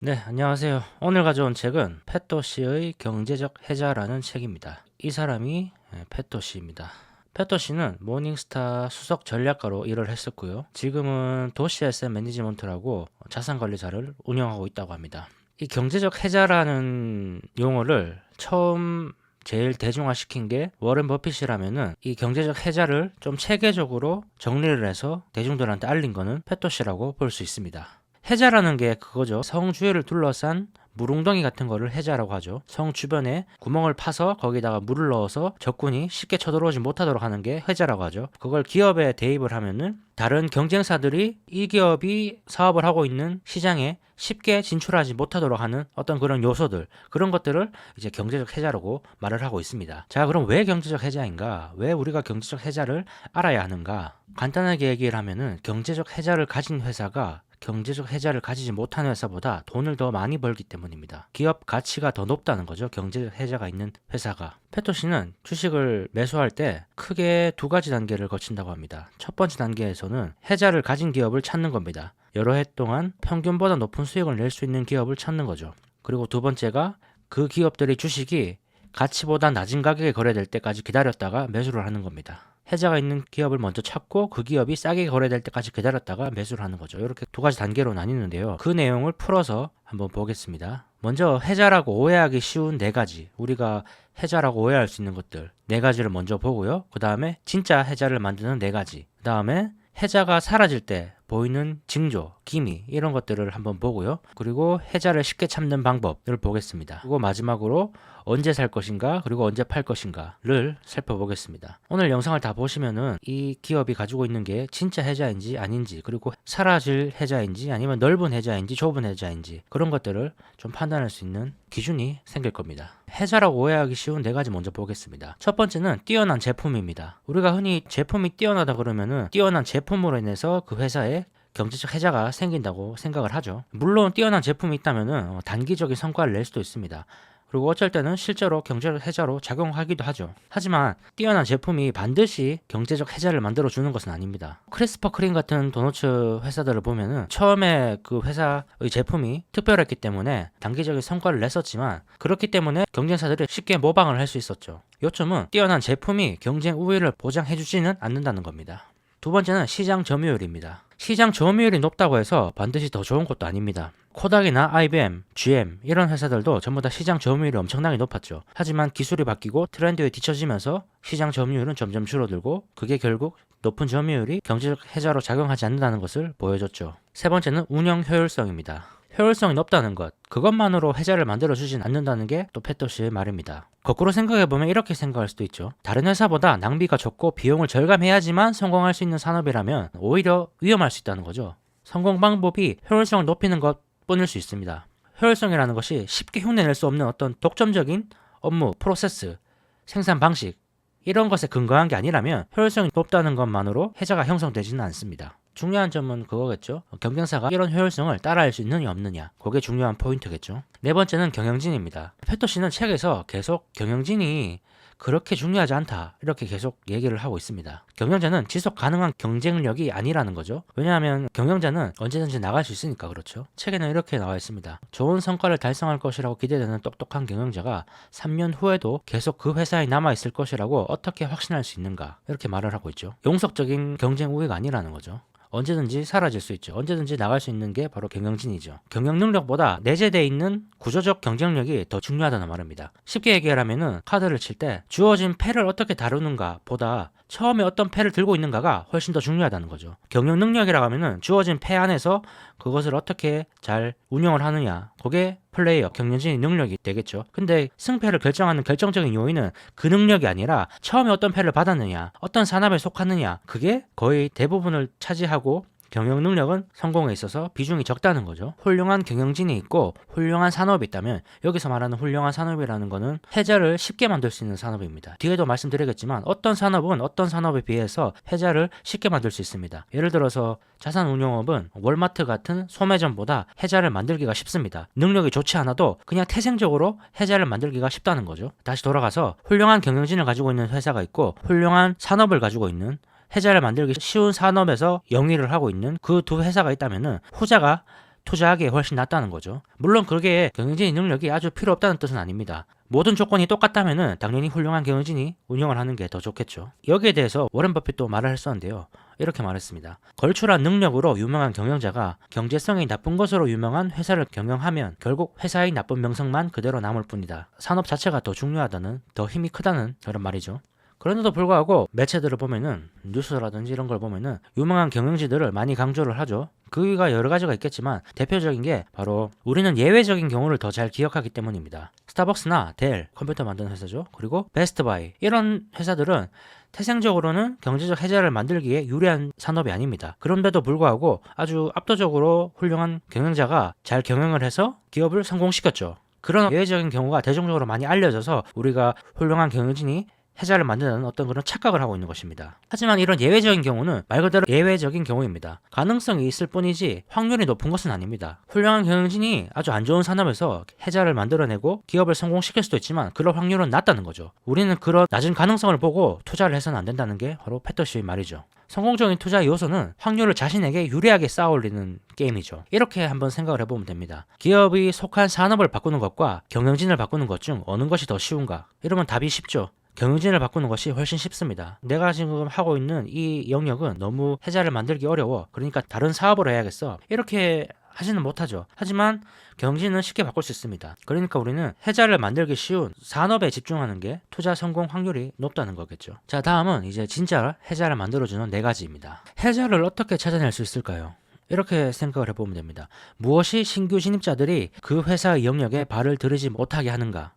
네, 안녕하세요. 오늘 가져온 책은 페토 씨의 경제적 해자라는 책입니다. 이 사람이 페토 씨입니다. 페토 씨는 모닝스타 수석 전략가로 일을 했었고요. 지금은 도시 SM 매니지먼트라고 자산관리사를 운영하고 있다고 합니다. 이 경제적 해자라는 용어를 처음 제일 대중화시킨 게 워렌 버핏이라면은 이 경제적 해자를 좀 체계적으로 정리를 해서 대중들한테 알린 거는 페토 씨라고 볼 수 있습니다. 해자라는 게 그거죠. 성 주위를 둘러싼 물웅덩이 같은 거를 해자라고 하죠. 성 주변에 구멍을 파서 거기다가 물을 넣어서 적군이 쉽게 쳐들어오지 못하도록 하는 게 해자라고 하죠. 그걸 기업에 대입을 하면은 다른 경쟁사들이 이 기업이 사업을 하고 있는 시장에 쉽게 진출하지 못하도록 하는 어떤 그런 요소들, 그런 것들을 이제 경제적 해자라고 말을 하고 있습니다. 자, 그럼 왜 경제적 해자인가? 왜 우리가 경제적 해자를 알아야 하는가? 간단하게 얘기를 하면은 경제적 해자를 가진 회사가 경제적 해자를 가지지 못한 회사보다 돈을 더 많이 벌기 때문입니다. 기업 가치가 더 높다는 거죠. 경제적 해자가 있는 회사가. 페토 씨는 주식을 매수할 때 크게 두 가지 단계를 거친다고 합니다. 첫 번째 단계에서는 해자를 가진 기업을 찾는 겁니다. 여러 해 동안 평균보다 높은 수익을 낼 수 있는 기업을 찾는 거죠. 그리고 두 번째가 그 기업들의 주식이 가치보다 낮은 가격에 거래될 때까지 기다렸다가 매수를 하는 겁니다. 해자가 있는 기업을 먼저 찾고 그 기업이 싸게 거래될 때까지 기다렸다가 매수를 하는 거죠. 이렇게 두 가지 단계로 나뉘는데요. 그 내용을 풀어서 한번 보겠습니다. 먼저 해자라고 오해하기 쉬운 네 가지, 우리가 해자라고 오해할 수 있는 것들 네 가지를 먼저 보고요. 그 다음에 진짜 해자를 만드는 네 가지, 그 다음에 해자가 사라질 때 보이는 징조, 기미, 이런 것들을 한번 보고요. 그리고 해자를 쉽게 참는 방법을 보겠습니다. 그리고 마지막으로 언제 살 것인가, 그리고 언제 팔 것인가를 살펴보겠습니다. 오늘 영상을 다 보시면은 이 기업이 가지고 있는 게 진짜 해자인지 아닌지, 그리고 사라질 해자인지 아니면 넓은 해자인지 좁은 해자인지, 그런 것들을 좀 판단할 수 있는 기준이 생길 겁니다. 해자라고 오해하기 쉬운 네 가지 먼저 보겠습니다. 첫 번째는 뛰어난 제품입니다. 우리가 흔히 제품이 뛰어나다 그러면은 뛰어난 제품으로 인해서 그 회사에 경제적 해자가 생긴다고 생각을 하죠. 물론 뛰어난 제품이 있다면은 단기적인 성과를 낼 수도 있습니다. 그리고 어쩔 때는 실제로 경제적 해자로 작용하기도 하죠. 하지만 뛰어난 제품이 반드시 경제적 해자를 만들어 주는 것은 아닙니다. 크리스퍼 크림 같은 도너츠 회사들을 보면은 처음에 그 회사의 제품이 특별했기 때문에 단기적인 성과를 냈었지만, 그렇기 때문에 경쟁사들이 쉽게 모방을 할 수 있었죠. 요점은 뛰어난 제품이 경쟁 우위를 보장해주지는 않는다는 겁니다. 두 번째는 시장 점유율입니다. 시장 점유율이 높다고 해서 반드시 더 좋은 것도 아닙니다. 코닥이나 IBM, GM 이런 회사들도 전부 다 시장 점유율이 엄청나게 높았죠. 하지만 기술이 바뀌고 트렌드에 뒤처지면서 시장 점유율은 점점 줄어들고, 그게 결국 높은 점유율이 경제적 해자로 작용하지 않는다는 것을 보여줬죠. 세 번째는 운영 효율성입니다. 효율성이 높다는 것, 그것만으로 해자를 만들어주진 않는다는 게 또 페토 씨의 말입니다. 거꾸로 생각해보면 이렇게 생각할 수도 있죠. 다른 회사보다 낭비가 적고 비용을 절감해야지만 성공할 수 있는 산업이라면 오히려 위험할 수 있다는 거죠. 성공 방법이 효율성을 높이는 것 뿐일 수 있습니다. 효율성이라는 것이 쉽게 흉내낼 수 없는 어떤 독점적인 업무, 프로세스, 생산 방식, 이런 것에 근거한 게 아니라면 효율성이 높다는 것만으로 해자가 형성되지는 않습니다. 중요한 점은 그거겠죠. 경쟁사가 이런 효율성을 따라할 수 있느냐 없느냐, 그게 중요한 포인트겠죠. 네 번째는 경영진입니다. 페토 씨는 책에서 계속 경영진이 그렇게 중요하지 않다, 이렇게 계속 얘기를 하고 있습니다. 경영자는 지속 가능한 경쟁력이 아니라는 거죠. 왜냐하면 경영자는 언제든지 나갈 수 있으니까 그렇죠. 책에는 이렇게 나와 있습니다. 좋은 성과를 달성할 것이라고 기대되는 똑똑한 경영자가 3년 후에도 계속 그 회사에 남아있을 것이라고 어떻게 확신할 수 있는가, 이렇게 말을 하고 있죠. 용석적인 경쟁 우위가 아니라는 거죠. 언제든지 사라질 수 있죠. 언제든지 나갈 수 있는 게 바로 경영진이죠. 경영 능력보다 내재되어 있는 구조적 경쟁력이 더 중요하다는 말입니다. 쉽게 얘기하면은 카드를 칠 때 주어진 패를 어떻게 다루는가 보다 처음에 어떤 패를 들고 있는가가 훨씬 더 중요하다는 거죠. 경영 능력이라고 하면은 주어진 패 안에서 그것을 어떻게 잘 운영을 하느냐, 그게 플레이어, 경영진의 능력이 되겠죠. 근데 승패를 결정하는 결정적인 요인은 그 능력이 아니라 처음에 어떤 패를 받았느냐, 어떤 산업에 속하느냐, 그게 거의 대부분을 차지하고 경영 능력은 성공에 있어서 비중이 적다는 거죠. 훌륭한 경영진이 있고 훌륭한 산업이 있다면, 여기서 말하는 훌륭한 산업이라는 거는 해자를 쉽게 만들 수 있는 산업입니다. 뒤에도 말씀드리겠지만 어떤 산업은 어떤 산업에 비해서 해자를 쉽게 만들 수 있습니다. 예를 들어서 자산운용업은 월마트 같은 소매점보다 해자를 만들기가 쉽습니다. 능력이 좋지 않아도 그냥 태생적으로 해자를 만들기가 쉽다는 거죠. 다시 돌아가서 훌륭한 경영진을 가지고 있는 회사가 있고 훌륭한 산업을 가지고 있는, 해자를 만들기 쉬운 산업에서 영위를 하고 있는 그 두 회사가 있다면은 후자가 투자하기에 훨씬 낫다는 거죠. 물론 그게 경영진의 능력이 아주 필요 없다는 뜻은 아닙니다. 모든 조건이 똑같다면은 당연히 훌륭한 경영진이 운영을 하는 게 더 좋겠죠. 여기에 대해서 워렌 버핏도 말을 했었는데요. 이렇게 말했습니다. 걸출한 능력으로 유명한 경영자가 경제성이 나쁜 것으로 유명한 회사를 경영하면 결국 회사의 나쁜 명성만 그대로 남을 뿐이다. 산업 자체가 더 중요하다는, 더 힘이 크다는 그런 말이죠. 그런데도 불구하고 매체들을 보면은, 뉴스라든지 이런 걸 보면은 유명한 경영진들을 많이 강조를 하죠. 그 이유가 여러 가지가 있겠지만 대표적인 게 바로 우리는 예외적인 경우를 더 잘 기억하기 때문입니다. 스타벅스나 델, 컴퓨터 만드는 회사죠. 그리고 베스트바이, 이런 회사들은 태생적으로는 경제적 혜자를 만들기에 유리한 산업이 아닙니다. 그런데도 불구하고 아주 압도적으로 훌륭한 경영자가 잘 경영을 해서 기업을 성공시켰죠. 그런 예외적인 경우가 대중적으로 많이 알려져서 우리가 훌륭한 경영진이 혜자를 만드는 어떤 그런 착각을 하고 있는 것입니다. 하지만 이런 예외적인 경우는 말 그대로 예외적인 경우입니다. 가능성이 있을 뿐이지 확률이 높은 것은 아닙니다. 훌륭한 경영진이 아주 안 좋은 산업에서 혜자를 만들어내고 기업을 성공시킬 수도 있지만 그럴 확률은 낮다는 거죠. 우리는 그런 낮은 가능성을 보고 투자를 해서는 안 된다는 게 바로 패터시의 말이죠. 성공적인 투자 요소는 확률을 자신에게 유리하게 쌓아올리는 게임이죠. 이렇게 한번 생각을 해보면 됩니다. 기업이 속한 산업을 바꾸는 것과 경영진을 바꾸는 것 중 어느 것이 더 쉬운가? 이러면 답이 쉽죠. 경영진을 바꾸는 것이 훨씬 쉽습니다. 내가 지금 하고 있는 이 영역은 너무 혜자를 만들기 어려워. 그러니까 다른 사업을 해야겠어. 이렇게 하지는 못하죠. 하지만 경영진은 쉽게 바꿀 수 있습니다. 그러니까 우리는 혜자를 만들기 쉬운 산업에 집중하는 게 투자 성공 확률이 높다는 거겠죠. 자, 다음은 이제 진짜 혜자를 만들어주는 4가지입니다. 혜자를 어떻게 찾아낼 수 있을까요? 이렇게 생각을 해보면 됩니다. 무엇이 신규 진입자들이 그 회사의 영역에 발을 들이지 못하게 하는가?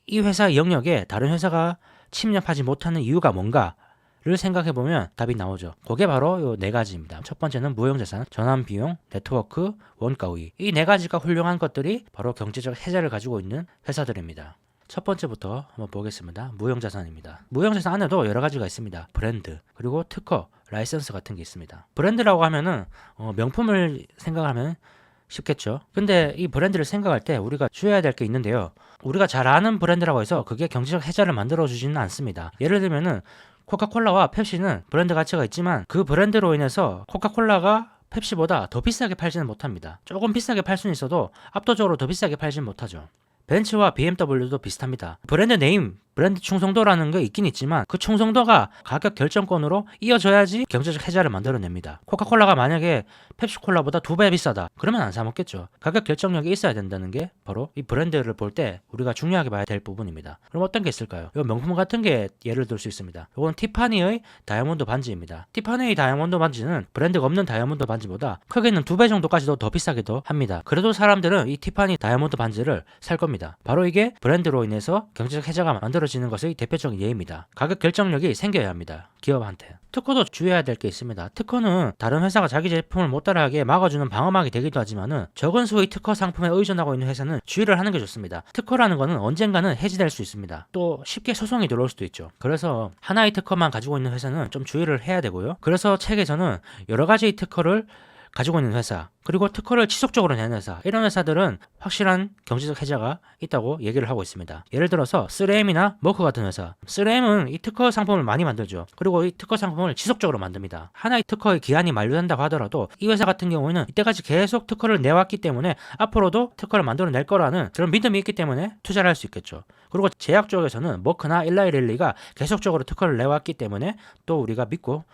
이 회사의 영역에 다른 회사가 침략하지 못하는 이유가 뭔가를 생각해보면 답이 나오죠. 그게 바로 요 4가지입니다. 첫 번째는 무형자산, 전환비용, 네트워크, 원가 우위. 이 4가지가 훌륭한 것들이 바로 경제적 혜자를 가지고 있는 회사들입니다. 첫 번째부터 한번 보겠습니다. 무형자산입니다. 무형자산 안에도 여러 가지가 있습니다. 브랜드, 그리고 특허, 라이선스 같은 게 있습니다. 브랜드라고 하면은 명품을 생각하면 쉽겠죠. 근데 이 브랜드를 생각할 때 우리가 주의해야 될 게 있는데요. 우리가 잘 아는 브랜드라고 해서 그게 경제적 혜자를 만들어주지는 않습니다. 예를 들면은 코카콜라와 펩시는 브랜드 가치가 있지만 그 브랜드로 인해서 코카콜라가 펩시보다 더 비싸게 팔지는 못합니다. 조금 비싸게 팔 수는 있어도 압도적으로 더 비싸게 팔지는 못하죠. 벤츠와 BMW도 비슷합니다. 브랜드 네임, 브랜드 충성도라는 게 있긴 있지만 그 충성도가 가격 결정권으로 이어져야지 경제적 혜자를 만들어냅니다. 코카콜라가 만약에 펩시콜라보다 2배 비싸다. 그러면 안 사 먹겠죠. 가격 결정력이 있어야 된다는 게 바로 이 브랜드를 볼 때 우리가 중요하게 봐야 될 부분입니다. 그럼 어떤 게 있을까요? 이 명품 같은 게 예를 들 수 있습니다. 이건 티파니의 다이아몬드 반지입니다. 티파니의 다이아몬드 반지는 브랜드가 없는 다이아몬드 반지보다 크게는 2배 정도까지도 더 비싸기도 합니다. 그래도 사람들은 이 티파니 다이아몬드 반지를 살 겁니다. 바로 이게 브랜드로 인해서 경제적 혜자가 만들어지는 것의 대표적인 예입니다. 가격 결정력이 생겨야 합니다. 기업한테. 특허도 주의해야 될 게 있습니다. 특허는 다른 회사가 자기 제품을 못 따라하게 막아주는 방어막이 되기도 하지만은 적은 수의 특허 상품에 의존하고 있는 회사는 주의를 하는 게 좋습니다. 특허라는 거는 언젠가는 해지될 수 있습니다. 또 쉽게 소송이 들어올 수도 있죠. 그래서 하나의 특허만 가지고 있는 회사는 좀 주의를 해야 되고요. 그래서 책에서는 여러 가지 특허를 가지고 있는 회사, 그리고 특허를 지속적으로 내는 회사, 이런 회사들은 확실한 경제적 혜자가 있다고 얘기를 하고 있습니다. 예를 들어서 3M이나 머크 같은 회사. 3M은 이 특허 상품을 많이 만들죠. 그리고 이 특허 상품을 지속적으로 만듭니다. 하나의 특허의 기한이 만료된다고 하더라도 이 회사 같은 경우에는 이때까지 계속 특허를 내왔기 때문에 앞으로도 특허를 만들어낼 거라는 그런 믿음이 있기 때문에 투자를 할 수 있겠죠. 그리고 제약 쪽에서는 머크나 일라이릴리가 계속적으로 특허를 내왔기 때문에 또 우리가 믿고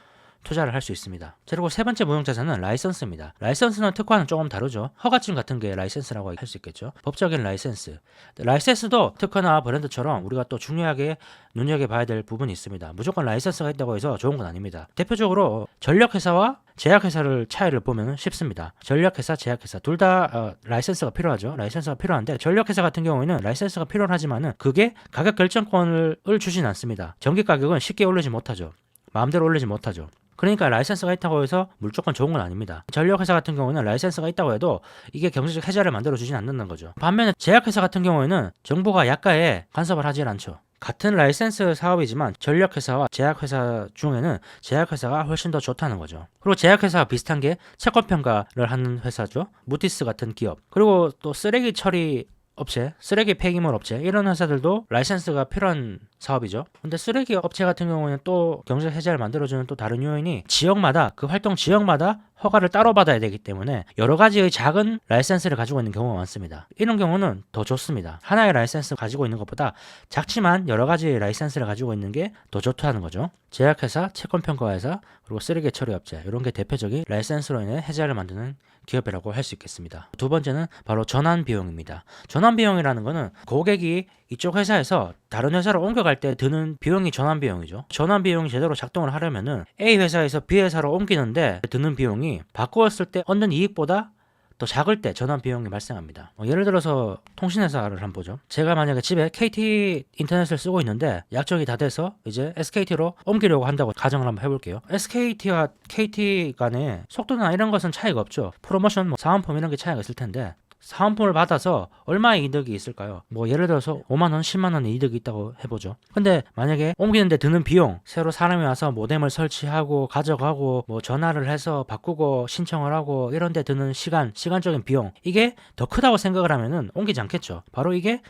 투자를 할 수 있습니다. 그리고 세 번째 무형자산은 라이선스입니다. 라이선스는 특허와는 조금 다르죠. 허가증 같은 게 라이선스라고 할 수 있겠죠. 법적인 라이선스. 라이선스도 특허나 브랜드처럼 우리가 또 중요하게 눈여겨봐야 될 부분이 있습니다. 무조건 라이선스가 있다고 해서 좋은 건 아닙니다. 대표적으로 전력회사와 제약회사를 차이를 보면 쉽습니다. 전력회사, 제약회사 둘 다 라이선스가 필요하죠. 라이선스가 필요한데 전력회사 같은 경우에는 라이선스가 필요하지만은 그게 가격 결정권을 주진 않습니다. 전기 가격은 쉽게 올리지 못하죠. 마음대로 올리지 못하죠. 그러니까 라이선스가 있다고 해서 무조건 좋은 건 아닙니다. 전력회사 같은 경우에는 라이선스가 있다고 해도 이게 경제적 혜자를 만들어주진 않는다는 거죠. 반면에 제약회사 같은 경우에는 정부가 약가에 간섭을 하질 않죠. 같은 라이선스 사업이지만 전력회사와 제약회사 중에는 제약회사가 훨씬 더 좋다는 거죠. 그리고 제약회사와 비슷한 게 채권평가를 하는 회사죠. 무티스 같은 기업. 그리고 또 쓰레기 처리 업체, 쓰레기 폐기물 업체 이런 회사들도 라이선스가 필요한 사업이죠. 근데 쓰레기 업체 같은 경우에는 또 경제적 해자를 만들어주는 또 다른 요인이 지역마다 그 활동 지역마다 허가를 따로 받아야 되기 때문에 여러 가지의 작은 라이센스를 가지고 있는 경우가 많습니다. 이런 경우는 더 좋습니다. 하나의 라이센스 가지고 있는 것보다 작지만 여러 가지의 라이센스를 가지고 있는 게 더 좋다는 거죠. 제약회사, 채권평가회사, 그리고 쓰레기 처리 업체 이런 게 대표적인 라이센스로 인해 해자를 만드는 기업이라고 할 수 있겠습니다. 두 번째는 바로 전환 비용입니다. 전환 비용이라는 거는 고객이 이쪽 회사에서 다른 회사로 옮겨갈 때 드는 비용이 전환 비용이죠. 전환 비용이 제대로 작동을 하려면은 A 회사에서 B 회사로 옮기는데 드는 비용이 바꾸었을 때 얻는 이익보다 더 작을 때 전환 비용이 발생합니다. 예를 들어서 통신회사를 한번 보죠. 제가 만약에 집에 KT 인터넷을 쓰고 있는데 약정이 다 돼서 이제 SKT로 옮기려고 한다고 가정을 한번 해볼게요. SKT와 KT 간에 속도나 이런 것은 차이가 없죠. 프로모션, 사은품 이런 게 차이가 있을 텐데 사은품을 받아서 얼마의 이득이 있을까요? 예를 들어서 5만원, 10만원의 이득이 있다고 해보죠. 근데 만약에 옮기는데 드는 비용, 새로 사람이 와서 모뎀을 설치하고 가져가고 전화를 해서 바꾸고 신청을 하고 이런 데 드는 시간적인 비용, 이게 더 크다고 생각을 하면은 옮기지 않겠죠. 바로 이게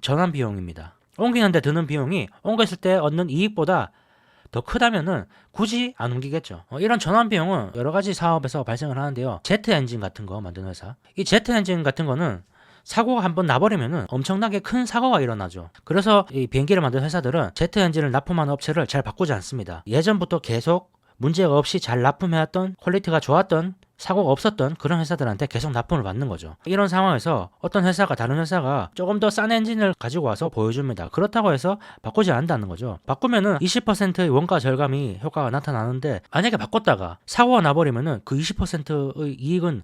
전환 비용입니다. 옮기는데 드는 비용이 옮겼을 때 얻는 이익보다 더 크다면은 굳이 안 옮기겠죠. 이런 전환 비용은 여러 가지 사업에서 발생을 하는데요. 제트 엔진 같은 거 만드는 회사. 이 제트 엔진 같은 거는 사고가 한번 나버리면은 엄청나게 큰 사고가 일어나죠. 그래서 이 비행기를 만드는 회사들은 제트 엔진을 납품하는 업체를 잘 바꾸지 않습니다. 예전부터 계속 문제가 없이 잘 납품해왔던 퀄리티가 좋았던 사고가 없었던 그런 회사들한테 계속 납품을 받는 거죠. 이런 상황에서 어떤 회사가 다른 회사가 조금 더 싼 엔진을 가지고 와서 보여줍니다. 그렇다고 해서 바꾸지 않는다는 거죠. 바꾸면은 20%의 원가 절감이 효과가 나타나는데 만약에 바꿨다가 사고가 나버리면은 그 20%의 이익은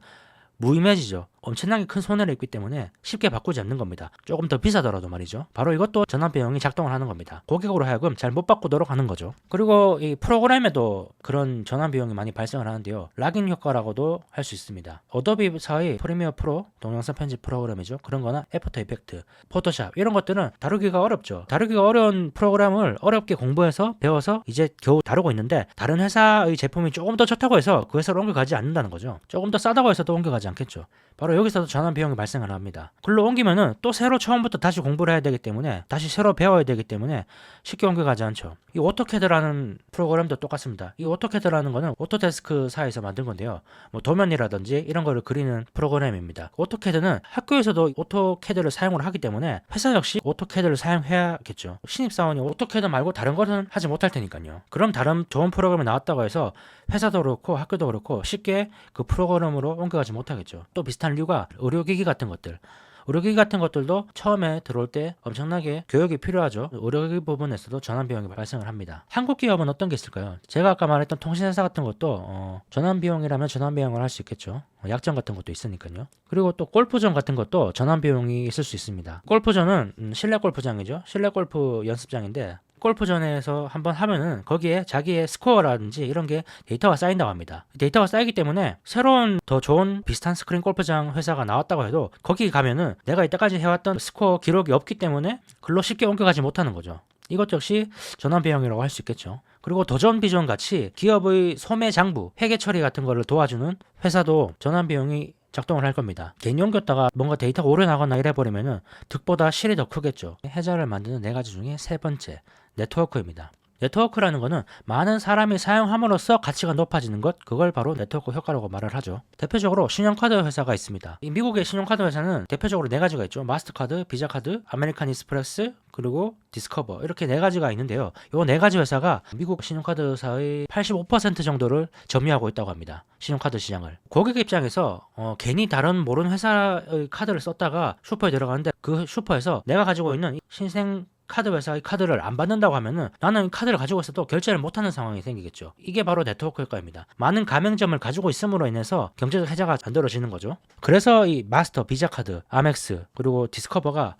무의미해지죠. 엄청나게 큰 손해를 입기 때문에 쉽게 바꾸지 않는 겁니다. 조금 더 비싸더라도 말이죠. 바로 이것도 전환 비용이 작동을 하는 겁니다. 고객으로 하여금 잘 못 바꾸도록 하는 거죠. 그리고 이 프로그램에도 그런 전환 비용이 많이 발생을 하는데요. 락인 효과라고도 할 수 있습니다. 어도비사의 프리미어 프로 동영상 편집 프로그램이죠. 그런 거나 애프터 이펙트, 포토샵 이런 것들은 다루기가 어렵죠. 다루기가 어려운 프로그램을 어렵게 공부해서 배워서 이제 겨우 다루고 있는데 다른 회사의 제품이 조금 더 좋다고 해서 그 회사로 옮겨가지 않는다는 거죠. 조금 더 싸다고 해서도 옮겨가지 않겠죠. 바로 여기서도 전환 비용이 발생을 합니다. 글로 옮기면은 또 새로 처음부터 다시 공부를 해야 되기 때문에 다시 새로 배워야 되기 때문에 쉽게 옮겨가지 않죠. 이 오토캐드라는 프로그램도 똑같습니다. 이 오토캐드라는 거는 오토데스크사에서 만든 건데요. 도면이라든지 이런 거를 그리는 프로그램입니다. 오토캐드는 학교에서도 오토캐드를 사용을 하기 때문에 회사 역시 오토캐드를 사용해야겠죠. 신입사원이 오토캐드 말고 다른 거는 하지 못할 테니까요. 그럼 다른 좋은 프로그램이 나왔다고 해서 회사도 그렇고 학교도 그렇고 쉽게 그 프로그램으로 옮겨가지 못하겠죠. 또 비슷한 이유가 의료기기 같은 것들도 처음에 들어올 때 엄청나게 교육이 필요하죠. 의료기기 부분에서도 전환 비용이 발생을 합니다. 한국 기업은 어떤 게 있을까요? 제가 아까 말했던 통신회사 같은 것도 전환 비용이라면 전환 비용을 할 수 있겠죠. 약정 같은 것도 있으니까요. 그리고 또 골프장 같은 것도 전환 비용이 있을 수 있습니다. 골프장은 실내 골프장이죠. 실내 골프 연습장인데 골프전에서 한번 하면은 거기에 자기의 스코어라든지 이런 게 데이터가 쌓인다고 합니다. 데이터가 쌓이기 때문에 새로운 더 좋은 비슷한 스크린 골프장 회사가 나왔다고 해도 거기 가면은 내가 이때까지 해왔던 스코어 기록이 없기 때문에 글로 쉽게 옮겨가지 못하는 거죠. 이것 역시 전환 비용이라고 할 수 있겠죠. 그리고 도전 비전 같이 기업의 소매 장부, 회계 처리 같은 거를 도와주는 회사도 전환 비용이 작동을 할 겁니다. 괜히 옮겼다가 뭔가 데이터가 오래 나거나 이래버리면은 득보다 실이 더 크겠죠. 해자를 만드는 네 가지 중에 세 번째, 네트워크입니다. 네트워크라는 거는 많은 사람이 사용함으로써 가치가 높아지는 것, 그걸 바로 네트워크 효과라고 말을 하죠. 대표적으로 신용카드 회사가 있습니다. 이 미국의 신용카드 회사는 대표적으로 네 가지가 있죠. 마스터카드, 비자카드, 아메리칸 익스프레스, 그리고 디스커버, 이렇게 네 가지가 있는데요. 이 네 가지 회사가 미국 신용카드사의 85% 정도를 점유하고 있다고 합니다. 신용카드 시장을. 고객 입장에서 괜히 다른 모르는 회사의 카드를 썼다가 슈퍼에 들어가는데 그 슈퍼에서 내가 가지고 있는 신생 카드 회사의 카드를 안 받는다고 하면은 나는 카드를 가지고 있어도 결제를 못하는 상황이 생기겠죠. 이게 바로 네트워크 효과입니다. 많은 가맹점을 가지고 있음으로 인해서 경제적 해자가 만들어지는 거죠. 그래서 이 마스터, 비자카드, 아멕스, 그리고 디스커버가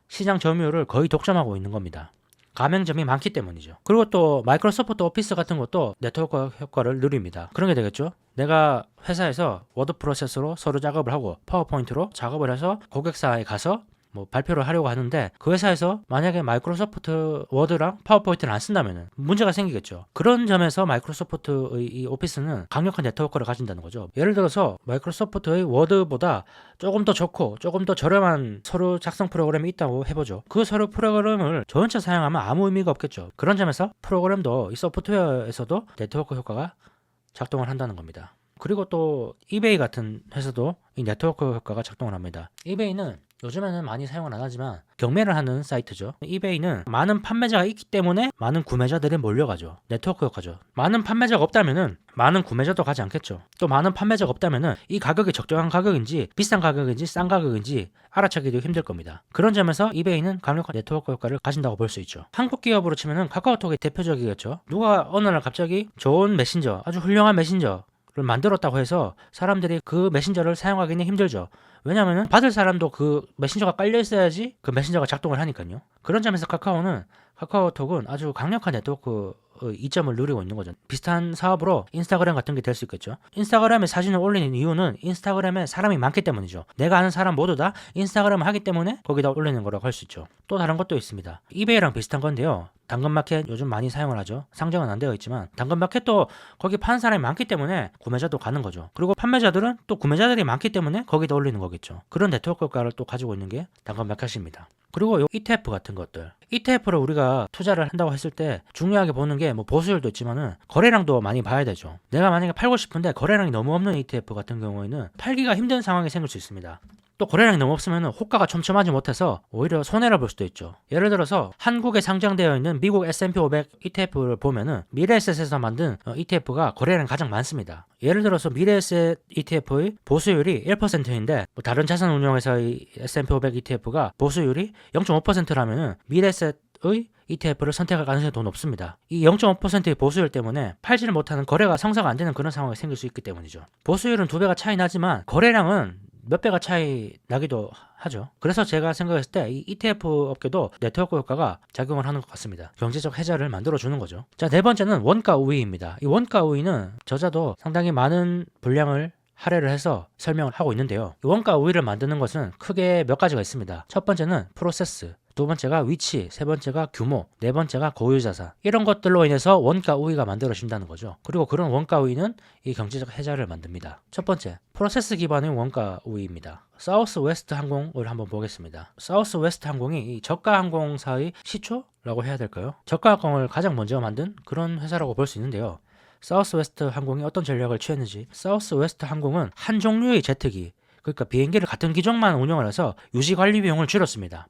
시장 점유율을 거의 독점하고 있는 겁니다. 가맹점이 많기 때문이죠. 그리고 또 마이크로소프트 오피스 같은 것도 네트워크 효과를 누립니다. 그런 게 되겠죠. 내가 회사에서 워드 프로세서로 서류 작업을 하고 파워포인트로 작업을 해서 고객사에 가서 뭐 발표를 하려고 하는데 그 회사에서 만약에 마이크로소프트 워드랑 파워포인트를 안 쓴다면 문제가 생기겠죠. 그런 점에서 마이크로소프트의 이 오피스는 강력한 네트워크를 가진다는 거죠. 예를 들어서 마이크로소프트의 워드보다 조금 더 좋고 조금 더 저렴한 서류 작성 프로그램이 있다고 해보죠. 그 서류 프로그램을 전체 사용하면 아무 의미가 없겠죠. 그런 점에서 프로그램도 이 소프트웨어에서도 네트워크 효과가 작동을 한다는 겁니다. 그리고 또 이베이 같은 회사도 이 네트워크 효과가 작동을 합니다. 이베이는 요즘에는 많이 사용을 안 하지만 경매를 하는 사이트죠. 이베이는 많은 판매자가 있기 때문에 많은 구매자들이 몰려가죠. 네트워크 효과죠. 많은 판매자가 없다면은 많은 구매자도 가지 않겠죠. 또 많은 판매자가 없다면은 이 가격이 적정한 가격인지 비싼 가격인지 싼 가격인지 알아차기도 힘들 겁니다. 그런 점에서 이베이는 강력한 네트워크 효과를 가진다고 볼 수 있죠. 한국 기업으로 치면은 카카오톡이 대표적이겠죠. 누가 어느 날 갑자기 좋은 메신저, 아주 훌륭한 메신저를 만들었다고 해서 사람들이 그 메신저를 사용하기는 힘들죠. 왜냐하면 받을 사람도 그 메신저가 깔려 있어야지 그 메신저가 작동을 하니까요. 그런 점에서 카카오톡은 아주 강력한 네트워크 이점을 누리고 있는 거죠. 비슷한 사업으로 인스타그램 같은 게 될 수 있겠죠. 인스타그램에 사진을 올리는 이유는 인스타그램에 사람이 많기 때문이죠. 내가 아는 사람 모두 다 인스타그램을 하기 때문에 거기다 올리는 거라고 할 수 있죠. 또 다른 것도 있습니다. 이베이랑 비슷한 건데요. 당근마켓 요즘 많이 사용을 하죠. 상장은 안 되어 있지만 당근마켓도 거기 파는 사람이 많기 때문에 구매자도 가는 거죠. 그리고 판매자들은 또 구매자들이 많기 때문에 거기다 올리는 거겠죠. 그런 네트워크 효과를 또 가지고 있는 게 당근마켓입니다. 그리고 요 ETF 같은 것들, ETF를 우리가 투자를 한다고 했을 때 중요하게 보는 게 뭐 보수율도 있지만은 거래량도 많이 봐야 되죠. 내가 만약에 팔고 싶은데 거래량이 너무 없는 ETF 같은 경우에는 팔기가 힘든 상황이 생길 수 있습니다. 또 거래량이 너무 없으면 호가가 촘촘하지 못해서 오히려 손해를 볼 수도 있죠. 예를 들어서 한국에 상장되어 있는 미국 S&P 500 ETF를 보면은 미래에셋에서 만든 ETF가 거래량이 가장 많습니다. 예를 들어서 미래에셋 ETF의 보수율이 1%인데 뭐 다른 자산운용회사의 S&P 500 ETF가 보수율이 0.5%라면은 미래에셋의 ETF를 선택할 가능성이 더 높습니다. 이 0.5%의 보수율 때문에 팔지를 못하는 거래가 성사가 안 되는 그런 상황이 생길 수 있기 때문이죠. 보수율은 2배가 차이 나지만 거래량은 몇 배가 차이 나기도 하죠. 그래서 제가 생각했을 때 이 ETF 업계도 네트워크 효과가 작용을 하는 것 같습니다. 경제적 해자를 만들어주는 거죠. 자, 네 번째는 원가 우위입니다. 이 원가 우위는 저자도 상당히 많은 분량을 할애를 해서 설명을 하고 있는데요. 이 원가 우위를 만드는 것은 크게 몇 가지가 있습니다. 첫 번째는 프로세스, 두 번째가 위치, 세 번째가 규모, 네 번째가 고유자산. 이런 것들로 인해서 원가 우위가 만들어진다는 거죠. 그리고 그런 원가 우위는 이 경제적 해자를 만듭니다. 첫 번째, 프로세스 기반의 원가 우위입니다. 사우스 웨스트 항공을 한번 보겠습니다. 사우스 웨스트 항공이 이 저가 항공사의 시초라고 해야 될까요? 저가 항공을 가장 먼저 만든 그런 회사라고 볼 수 있는데요. 사우스웨스트 항공이 어떤 전략을 취했는지, 사우스웨스트 항공은 한 종류의 제트기, 그러니까 비행기를 같은 기종만 운영을 해서 유지 관리 비용을 줄였습니다.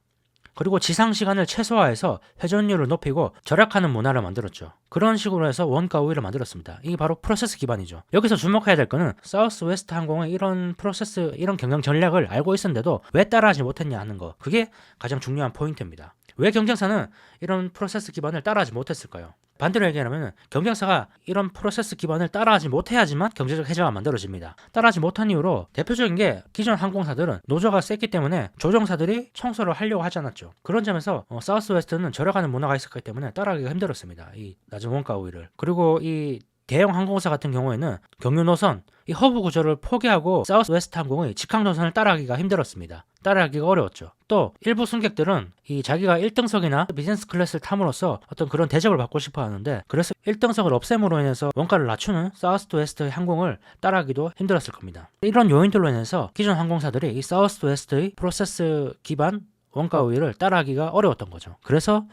그리고 지상 시간을 최소화해서 회전율을 높이고 절약하는 문화를 만들었죠. 그런 식으로 해서 원가 우위를 만들었습니다. 이게 바로 프로세스 기반이죠. 여기서 주목해야 될 거는 사우스웨스트 항공의 이런 프로세스, 이런 경영 전략을 알고 있었는데도 왜 따라하지 못했냐 하는 거. 그게 가장 중요한 포인트입니다. 왜 경쟁사는 이런 프로세스 기반을 따라하지 못했을까요? 반대로 얘기하면 경쟁사가 이런 프로세스 기반을 따라하지 못해야지만 경제적 해자가 만들어집니다. 따라하지 못한 이유로 대표적인 게 기존 항공사들은 노조가 셌기 때문에 조종사들이 청소를 하려고 하지 않았죠. 그런 점에서 사우스웨스트는 절약하는 문화가 있었기 때문에 따라하기가 힘들었습니다. 이 낮은 원가 우위를. 그리고 이 대형 항공사 같은 경우에는 경유 노선, 이 허브 구조를 포기하고 사우스웨스트 항공의 직항 노선을 따라하기가 힘들었습니다. 따라하기가 어려웠죠. 또 일부 승객들은 이 자기가 1등석이나 비즈니스 클래스를 탐으로써 어떤 그런 대접을 받고 싶어 하는데, 그래서 1등석을 없앰으로 인해서 원가를 낮추는 사우스웨스트의 항공을 따라하기도 힘들었을 겁니다. 이런 요인들로 인해서 기존 항공사들이 이 사우스웨스트의 프로세스 기반 원가 우위를 따라하기가 어려웠던 거죠. 그래서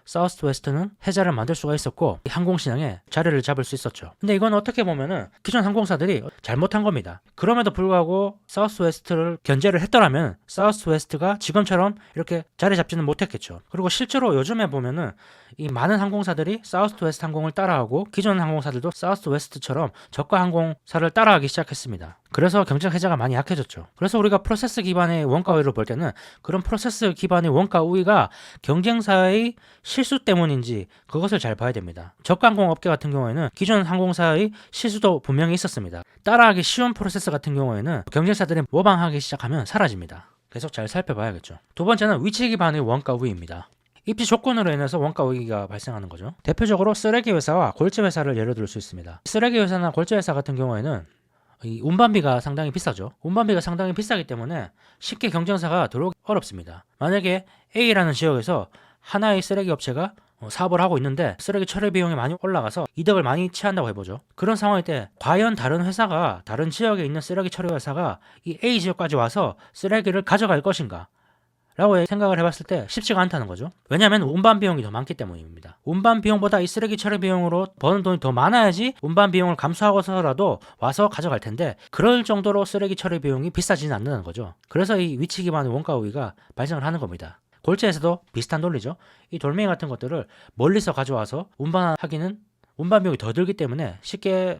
사우스웨스트는 해자를 만들 수가 있었고 항공시장에 자리를 잡을 수 있었죠. 근데 이건 어떻게 보면은 기존 항공사들이 잘못한 겁니다. 그럼에도 불구하고 사우스웨스트를 견제를 했더라면 사우스웨스트가 지금처럼 이렇게 자리 잡지는 못했겠죠. 그리고 실제로 요즘에 보면은 이 많은 항공사들이 사우스웨스트 항공을 따라하고 기존 항공사들도 사우스웨스트처럼 저가 항공사를 따라하기 시작했습니다. 그래서 경쟁 해자가 많이 약해졌죠. 그래서 우리가 프로세스 기반의 원가 우위를 볼 때는 그런 프로세스 기반의 원가 우위가 경쟁사의 실수 때문인지 그것을 잘 봐야 됩니다. 저가 항공 업계 같은 경우에는 기존 항공사의 실수도 분명히 있었습니다. 따라하기 쉬운 프로세스 같은 경우에는 경쟁사들이 모방하기 시작하면 사라집니다. 계속 잘 살펴봐야겠죠. 두 번째는 위치 기반의 원가 우위입니다. 입지 조건으로 인해서 원가 우위가 발생하는 거죠. 대표적으로 쓰레기 회사와 골재 회사를 예로 들 수 있습니다. 쓰레기 회사나 골재 회사 같은 경우에는 이 운반비가 상당히 비싸죠. 운반비가 상당히 비싸기 때문에 쉽게 경쟁사가 들어오기 어렵습니다. 만약에 A라는 지역에서 하나의 쓰레기 업체가 사업을 하고 있는데 쓰레기 처리 비용이 많이 올라가서 이득을 많이 취한다고 해보죠. 그런 상황일 때 과연 다른 회사가, 다른 지역에 있는 쓰레기 처리 회사가 이 A 지역까지 와서 쓰레기를 가져갈 것인가 라고 생각을 해봤을 때 쉽지가 않다는 거죠. 왜냐하면 운반 비용이 더 많기 때문입니다. 운반 비용보다 이 쓰레기 처리 비용으로 버는 돈이 더 많아야지 운반 비용을 감수하고서라도 와서 가져갈 텐데, 그럴 정도로 쓰레기 처리 비용이 비싸지는 않는다는 거죠. 그래서 이 위치 기반의 원가 우위가 발생을 하는 겁니다. 골재에서도 비슷한 논리죠. 이 돌멩이 같은 것들을 멀리서 가져와서 운반하기는 운반 비용이 더 들기 때문에 쉽게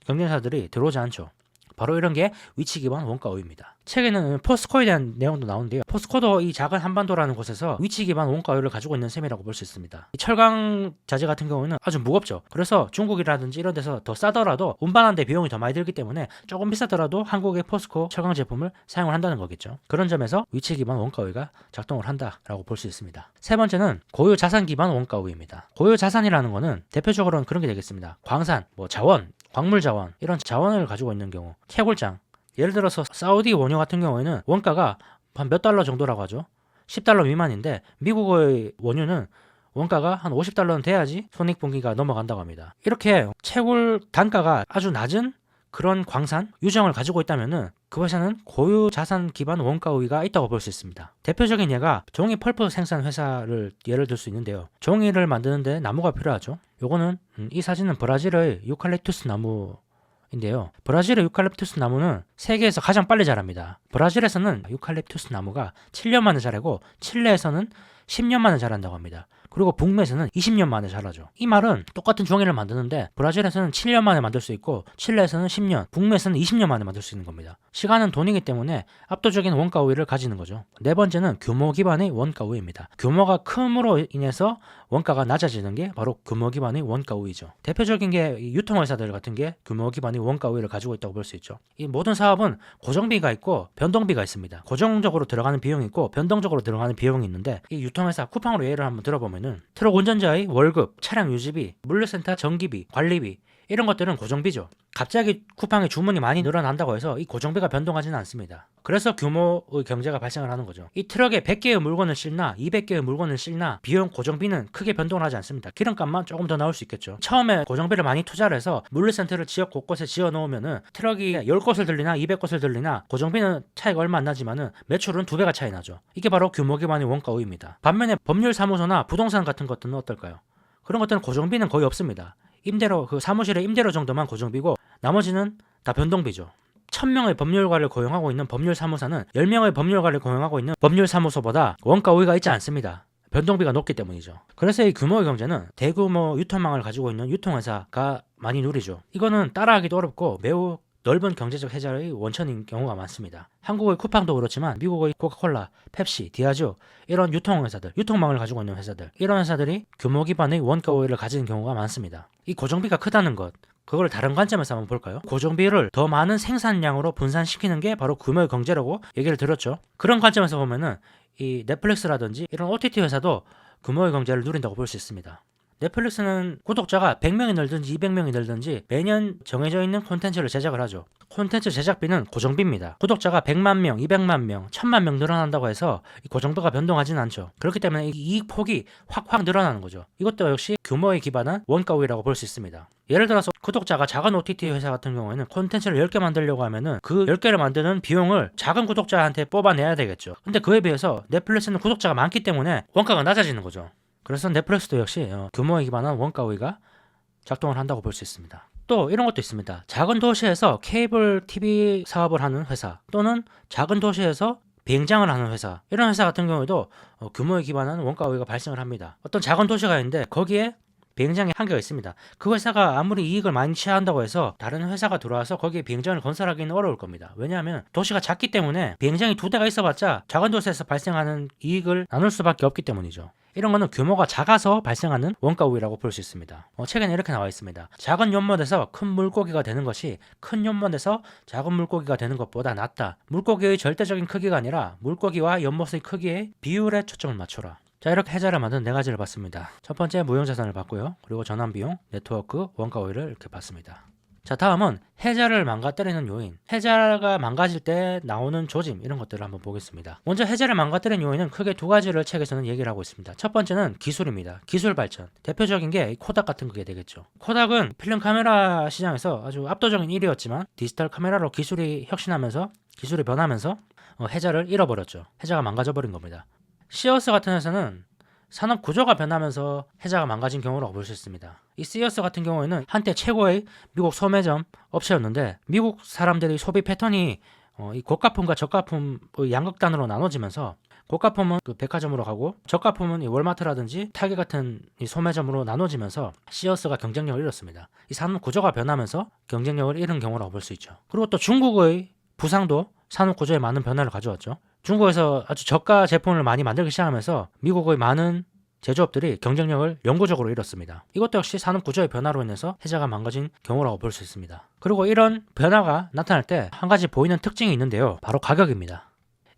경쟁사들이 들어오지 않죠. 바로 이런 게 위치 기반 원가 우위입니다. 책에는 포스코에 대한 내용도 나오는데요. 포스코도 이 작은 한반도라는 곳에서 위치 기반 원가 우위를 가지고 있는 셈이라고 볼 수 있습니다. 이 철강 자재 같은 경우는 아주 무겁죠. 그래서 중국이라든지 이런 데서 더 싸더라도 운반하는데 비용이 더 많이 들기 때문에 조금 비싸더라도 한국의 포스코 철강 제품을 사용을 한다는 거겠죠. 그런 점에서 위치 기반 원가 우위가 작동을 한다라고 볼 수 있습니다. 세 번째는 고유 자산 기반 원가 우위입니다. 고유 자산이라는 거는 대표적으로는 그런 게 되겠습니다. 광산, 자원, 광물 자원, 이런 자원을 가지고 있는 경우, 캐골장, 예를 들어서 사우디 원유 같은 경우에는 원가가 한 몇 달러 정도라고 하죠. 10달러 미만인데 미국의 원유는 원가가 한 50달러는 돼야지 손익분기가 넘어간다고 합니다. 이렇게 채굴 단가가 아주 낮은 그런 광산, 유정을 가지고 있다면은 그 회사는 고유 자산 기반 원가 우위가 있다고 볼 수 있습니다. 대표적인 예가 종이 펄프 생산 회사를 예를 들 수 있는데요. 종이를 만드는데 나무가 필요하죠. 요거는 이 사진은 브라질의 유칼립투스 나무인데요. 브라질의 유칼립투스 나무는 세계에서 가장 빨리 자랍니다. 브라질에서는 유칼립투스 나무가 7년 만에 자라고 칠레에서는 10년 만에 자란다고 합니다. 그리고 북미에서는 20년 만에 자라죠. 이 말은 똑같은 종이를 만드는데 브라질에서는 7년 만에 만들 수 있고 칠레에서는 10년, 북미에서는 20년 만에 만들 수 있는 겁니다. 시간은 돈이기 때문에 압도적인 원가 우위를 가지는 거죠. 네 번째는 규모 기반의 원가 우위입니다. 규모가 큼으로 인해서 원가가 낮아지는 게 바로 규모 기반의 원가 우위죠. 대표적인 게 유통회사들 같은 게 규모 기반의 원가 우위를 가지고 있다고 볼 수 있죠. 이 모든 사업은 고정비가 있고 변동비가 있습니다. 고정적으로 들어가는 비용이 있고 변동적으로 들어가는 비용이 있는데, 이 유통회사 쿠팡으로 예를 한번 들어보면 트럭 운전자의 월급, 차량 유지비, 물류센터 전기비, 관리비, 이런 것들은 고정비죠. 갑자기 쿠팡에 주문이 많이 늘어난다고 해서 이 고정비가 변동하지는 않습니다. 그래서 규모의 경제가 발생을 하는 거죠. 이 트럭에 100개의 물건을 싣나 200개의 물건을 싣나 비용 고정비는 크게 변동을 하지 않습니다. 기름값만 조금 더 나올 수 있겠죠. 처음에 고정비를 많이 투자를 해서 물류센터를 지역 곳곳에 지어 놓으면은 트럭이 10곳을 들리나 200곳을 들리나 고정비는 차이가 얼마 안 나지만은 매출은 2배가 차이 나죠. 이게 바로 규모 기반의 원가 우위입니다. 반면에 법률사무소나 부동산 같은 것들은 어떨까요? 그런 것들은 고정비는 거의 없습니다. 임대료, 그 사무실의 임대료 정도만 고정비고 나머지는 다 변동비죠. 1000명의 법률가를 고용하고 있는 법률사무소는 10명의 법률가를 고용하고 있는 법률사무소보다 원가 우위가 있지 않습니다. 변동비가 높기 때문이죠. 그래서 이 규모의 경제는 대규모 유통망을 가지고 있는 유통회사가 많이 누리죠. 이거는 따라하기도 어렵고 매우 넓은 경제적 해자의 원천인 경우가 많습니다. 한국의 쿠팡도 그렇지만 미국의 코카콜라, 펩시, 디아주, 이런 유통회사들, 유통망을 가지고 있는 회사들, 이런 회사들이 규모 기반의 원가 우위를 가지는 경우가 많습니다. 이 고정비가 크다는 것, 그걸 다른 관점에서 한번 볼까요? 고정비를 더 많은 생산량으로 분산시키는 게 바로 규모의 경제라고 얘기를 들었죠. 그런 관점에서 보면은 이 넷플릭스라든지 이런 OTT 회사도 규모의 경제를 누린다고 볼 수 있습니다. 넷플릭스는 구독자가 100명이 늘든지 200명이 늘든지 매년 정해져 있는 콘텐츠를 제작을 하죠. 콘텐츠 제작비는 고정비입니다. 구독자가 100만 명, 200만 명, 1000만 명 늘어난다고 해서 이 고정비가 변동하지는 않죠. 그렇기 때문에 이익 폭이 확 늘어나는 거죠. 이것도 역시 규모에 기반한 원가 우위라고 볼 수 있습니다. 예를 들어서 구독자가 작은 OTT 회사 같은 경우에는 콘텐츠를 10개 만들려고 하면은 그 10개를 만드는 비용을 작은 구독자한테 뽑아내야 되겠죠. 근데 그에 비해서 넷플릭스는 구독자가 많기 때문에 원가가 낮아지는 거죠. 그래서 넷플릭스도 역시 규모에 기반한 원가 우위가 작동을 한다고 볼 수 있습니다. 또 이런 것도 있습니다. 작은 도시에서 케이블 TV 사업을 하는 회사, 또는 작은 도시에서 비행장을 하는 회사, 이런 회사 같은 경우에도 규모에 기반한 원가 우위가 발생을 합니다. 어떤 작은 도시가 있는데 거기에 비행장이 한 개가 있습니다. 그 회사가 아무리 이익을 많이 취한다고 해서 다른 회사가 들어와서 거기에 비행장을 건설하기는 어려울 겁니다. 왜냐하면 도시가 작기 때문에 비행장이 2대가 있어봤자 작은 도시에서 발생하는 이익을 나눌 수밖에 없기 때문이죠. 이런 거는 규모가 작아서 발생하는 원가 우위라고 볼 수 있습니다. 책에는 이렇게 나와 있습니다. 작은 연못에서 큰 물고기가 되는 것이 큰 연못에서 작은 물고기가 되는 것보다 낫다. 물고기의 절대적인 크기가 아니라 물고기와 연못의 크기의 비율에 초점을 맞춰라. 자, 이렇게 해자를 만든 4가지를 봤습니다. 첫 번째 무형자산을 봤고요. 그리고 전환비용, 네트워크, 원가 우위를 이렇게 봤습니다. 자, 다음은 해자를 망가뜨리는 요인, 해자가 망가질 때 나오는 조짐, 이런 것들을 한번 보겠습니다. 먼저 해자를 망가뜨리는 요인은 크게 두 가지를 책에서는 얘기를 하고 있습니다. 첫 번째는 기술입니다. 기술 발전. 대표적인 게 코닥 같은 그게 되겠죠. 코닥은 필름 카메라 시장에서 아주 압도적인 1위였지만 디지털 카메라로 기술이 혁신하면서, 기술이 변하면서 해자를 잃어버렸죠. 해자가 망가져버린 겁니다. 시어스 같은 회사는 산업 구조가 변하면서 해자가 망가진 경우라고 볼 수 있습니다. 이 시어스 같은 경우에는 한때 최고의 미국 소매점 업체였는데 미국 사람들의 소비 패턴이 이 고가품과 저가품의 양극단으로 나눠지면서 고가품은 그 백화점으로 가고 저가품은 이 월마트라든지 타겟 같은 이 소매점으로 나눠지면서 시어스가 경쟁력을 잃었습니다. 이 산업 구조가 변하면서 경쟁력을 잃은 경우라고 볼 수 있죠. 그리고 또 중국의 부상도 산업 구조에 많은 변화를 가져왔죠. 중국에서 아주 저가 제품을 많이 만들기 시작하면서 미국의 많은 제조업들이 경쟁력을 영구적으로 잃었습니다. 이것도 역시 산업 구조의 변화로 인해서 해자가 망가진 경우라고 볼 수 있습니다. 그리고 이런 변화가 나타날 때 한 가지 보이는 특징이 있는데요. 바로 가격입니다.